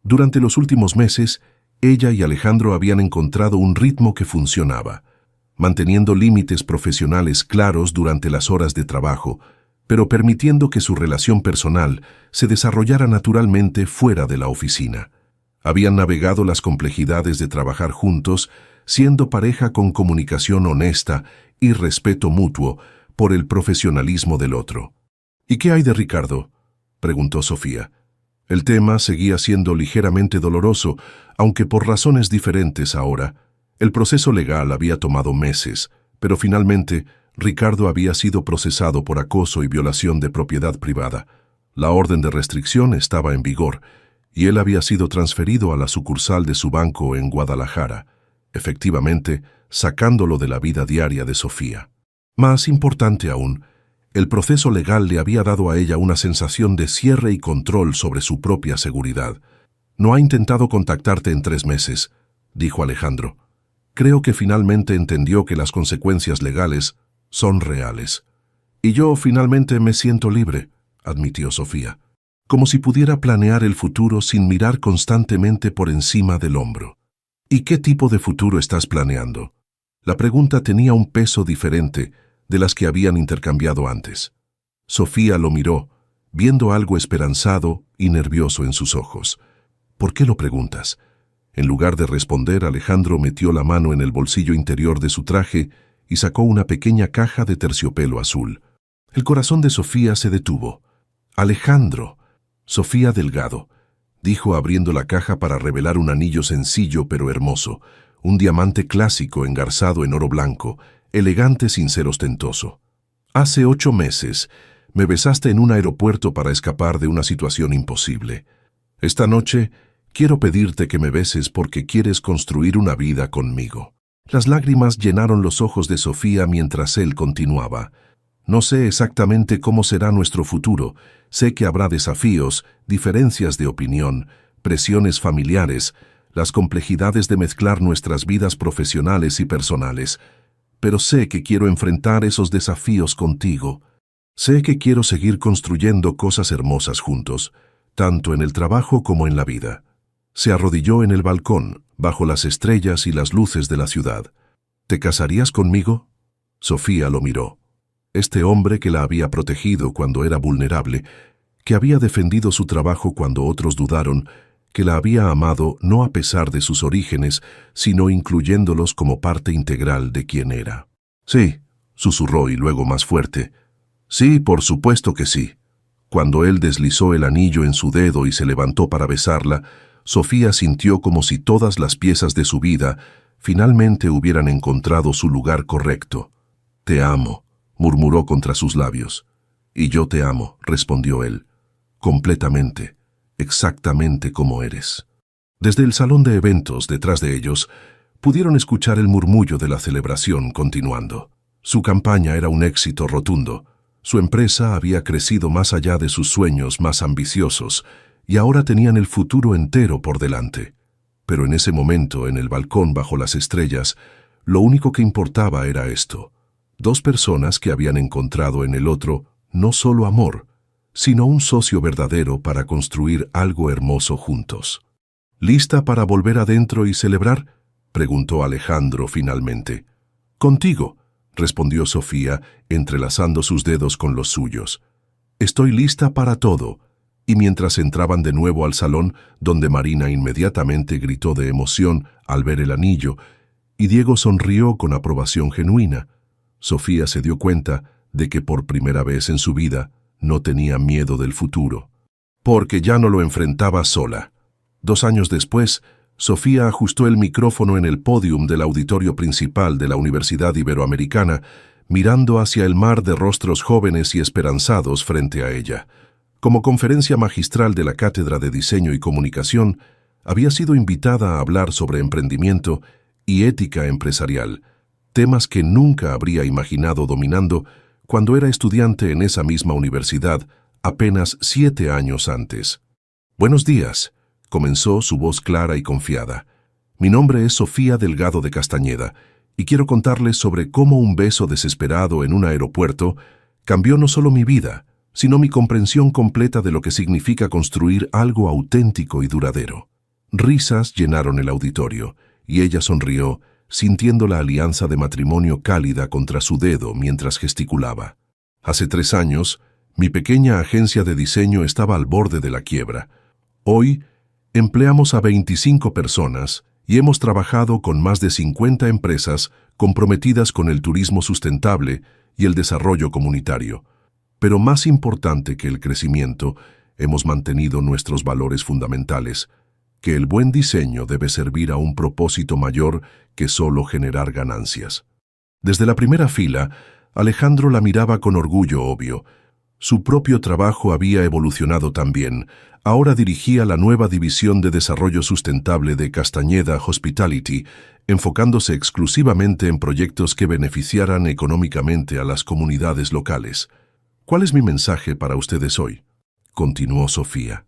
Durante los últimos meses, ella y Alejandro habían encontrado un ritmo que funcionaba, manteniendo límites profesionales claros durante las horas de trabajo, pero permitiendo que su relación personal se desarrollara naturalmente fuera de la oficina. Habían navegado las complejidades de trabajar juntos, siendo pareja con comunicación honesta y respeto mutuo por el profesionalismo del otro. ¿Y qué hay de Ricardo?, preguntó Sofía. El tema seguía siendo ligeramente doloroso, aunque por razones diferentes ahora. El proceso legal había tomado meses, pero finalmente Ricardo había sido procesado por acoso y violación de propiedad privada. La orden de restricción estaba en vigor, y él había sido transferido a la sucursal de su banco en Guadalajara, efectivamente sacándolo de la vida diaria de Sofía. Más importante aún, el proceso legal le había dado a ella una sensación de cierre y control sobre su propia seguridad. «No ha intentado contactarte en 3 meses», dijo Alejandro. «Creo que finalmente entendió que las consecuencias legales son reales». «Y yo finalmente me siento libre», admitió Sofía, como si pudiera planear el futuro sin mirar constantemente por encima del hombro. «¿Y qué tipo de futuro estás planeando?». La pregunta tenía un peso diferente de las que habían intercambiado antes. Sofía lo miró, viendo algo esperanzado y nervioso en sus ojos. «¿Por qué lo preguntas?». En lugar de responder, Alejandro metió la mano en el bolsillo interior de su traje y sacó una pequeña caja de terciopelo azul. El corazón de Sofía se detuvo. «Alejandro». «Sofía Delgado», dijo abriendo la caja para revelar un anillo sencillo pero hermoso, un diamante clásico engarzado en oro blanco, elegante sin ser ostentoso. «Hace 8 meses me besaste en un aeropuerto para escapar de una situación imposible. Esta noche quiero pedirte que me beses porque quieres construir una vida conmigo». Las lágrimas llenaron los ojos de Sofía mientras él continuaba. «No sé exactamente cómo será nuestro futuro. Sé que habrá desafíos, diferencias de opinión, presiones familiares, las complejidades de mezclar nuestras vidas profesionales y personales. Pero sé que quiero enfrentar esos desafíos contigo. Sé que quiero seguir construyendo cosas hermosas juntos, tanto en el trabajo como en la vida». Se arrodilló en el balcón, bajo las estrellas y las luces de la ciudad. «¿Te casarías conmigo?». Sofía lo miró. Este hombre que la había protegido cuando era vulnerable, que había defendido su trabajo cuando otros dudaron, que la había amado no a pesar de sus orígenes, sino incluyéndolos como parte integral de quien era. «Sí», susurró y luego más fuerte. «Sí, por supuesto que sí». Cuando él deslizó el anillo en su dedo y se levantó para besarla, Sofía sintió como si todas las piezas de su vida finalmente hubieran encontrado su lugar correcto. «Te amo», murmuró contra sus labios. «Y yo te amo», respondió él. «Completamente, exactamente como eres». Desde el salón de eventos, detrás de ellos, pudieron escuchar el murmullo de la celebración continuando. Su campaña era un éxito rotundo. Su empresa había crecido más allá de sus sueños más ambiciosos, y ahora tenían el futuro entero por delante. Pero en ese momento, en el balcón bajo las estrellas, lo único que importaba era esto: 2 personas que habían encontrado en el otro no solo amor, sino un socio verdadero para construir algo hermoso juntos. «¿Lista para volver adentro y celebrar?», preguntó Alejandro finalmente. «Contigo», respondió Sofía, entrelazando sus dedos con los suyos. «Estoy lista para todo». Y mientras entraban de nuevo al salón, donde Marina inmediatamente gritó de emoción al ver el anillo, y Diego sonrió con aprobación genuina, Sofía se dio cuenta de que por primera vez en su vida no tenía miedo del futuro, porque ya no lo enfrentaba sola. 2 años después, Sofía ajustó el micrófono en el pódium del auditorio principal de la Universidad Iberoamericana, mirando hacia el mar de rostros jóvenes y esperanzados frente a ella. Como conferencia magistral de la Cátedra de Diseño y Comunicación, había sido invitada a hablar sobre emprendimiento y ética empresarial, temas que nunca habría imaginado dominando cuando era estudiante en esa misma universidad apenas 7 años antes. «Buenos días», comenzó su voz clara y confiada. Mi nombre es Sofía Delgado de Castañeda, y quiero contarles sobre cómo un beso desesperado en un aeropuerto cambió no solo mi vida, sino mi comprensión completa de lo que significa construir algo auténtico y duradero. Risas llenaron el auditorio, y ella sonrió, sintiendo la alianza de matrimonio cálida contra su dedo mientras gesticulaba. Hace 3 años, mi pequeña agencia de diseño estaba al borde de la quiebra. Hoy, empleamos a 25 personas y hemos trabajado con más de 50 empresas comprometidas con el turismo sustentable y el desarrollo comunitario. Pero más importante que el crecimiento, hemos mantenido nuestros valores fundamentales, que el buen diseño debe servir a un propósito mayor que solo generar ganancias. Desde la primera fila, Alejandro la miraba con orgullo obvio. Su propio trabajo había evolucionado también. Ahora dirigía la nueva división de desarrollo sustentable de Castañeda Hospitality, enfocándose exclusivamente en proyectos que beneficiaran económicamente a las comunidades locales. ¿Cuál es mi mensaje para ustedes hoy?, continuó Sofía.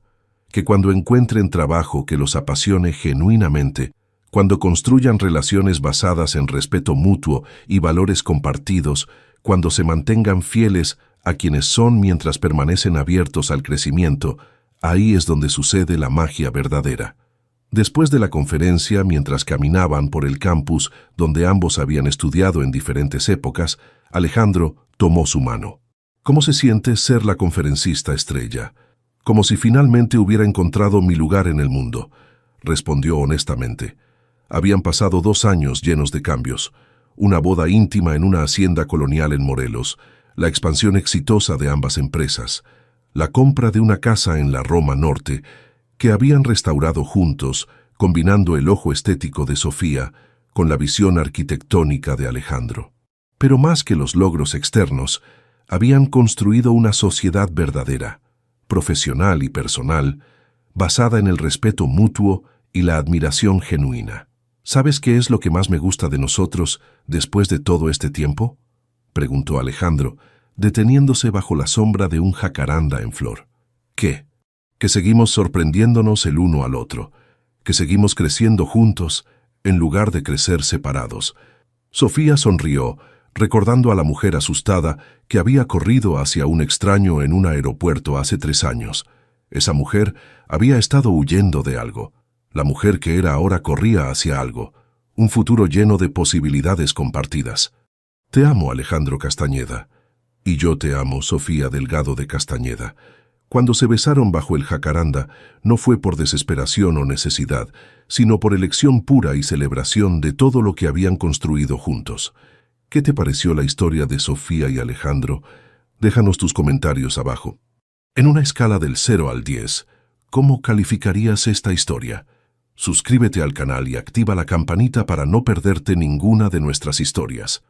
Que cuando encuentren trabajo que los apasione genuinamente, cuando construyan relaciones basadas en respeto mutuo y valores compartidos, cuando se mantengan fieles a quienes son mientras permanecen abiertos al crecimiento, ahí es donde sucede la magia verdadera. Después de la conferencia, mientras caminaban por el campus donde ambos habían estudiado en diferentes épocas, Alejandro tomó su mano. ¿Cómo se siente ser la conferencista estrella? Como si finalmente hubiera encontrado mi lugar en el mundo, respondió honestamente. Habían pasado 2 años llenos de cambios, una boda íntima en una hacienda colonial en Morelos, la expansión exitosa de ambas empresas, la compra de una casa en la Roma Norte, que habían restaurado juntos, combinando el ojo estético de Sofía con la visión arquitectónica de Alejandro. Pero más que los logros externos, habían construido una sociedad verdadera, profesional y personal, basada en el respeto mutuo y la admiración genuina. ¿Sabes qué es lo que más me gusta de nosotros después de todo este tiempo?, preguntó Alejandro, deteniéndose bajo la sombra de un jacaranda en flor. ¿Qué? Que seguimos sorprendiéndonos el uno al otro, que seguimos creciendo juntos en lugar de crecer separados. Sofía sonrió, recordando a la mujer asustada que había corrido hacia un extraño en un aeropuerto hace 3 años. Esa mujer había estado huyendo de algo. La mujer que era ahora corría hacia algo, un futuro lleno de posibilidades compartidas. Te amo, Alejandro Castañeda. Y yo te amo, Sofía Delgado de Castañeda. Cuando se besaron bajo el jacaranda, no fue por desesperación o necesidad, sino por elección pura y celebración de todo lo que habían construido juntos. ¿Qué te pareció la historia de Sofía y Alejandro? Déjanos tus comentarios abajo. En una escala del 0 al 10, ¿cómo calificarías esta historia? Suscríbete al canal y activa la campanita para no perderte ninguna de nuestras historias.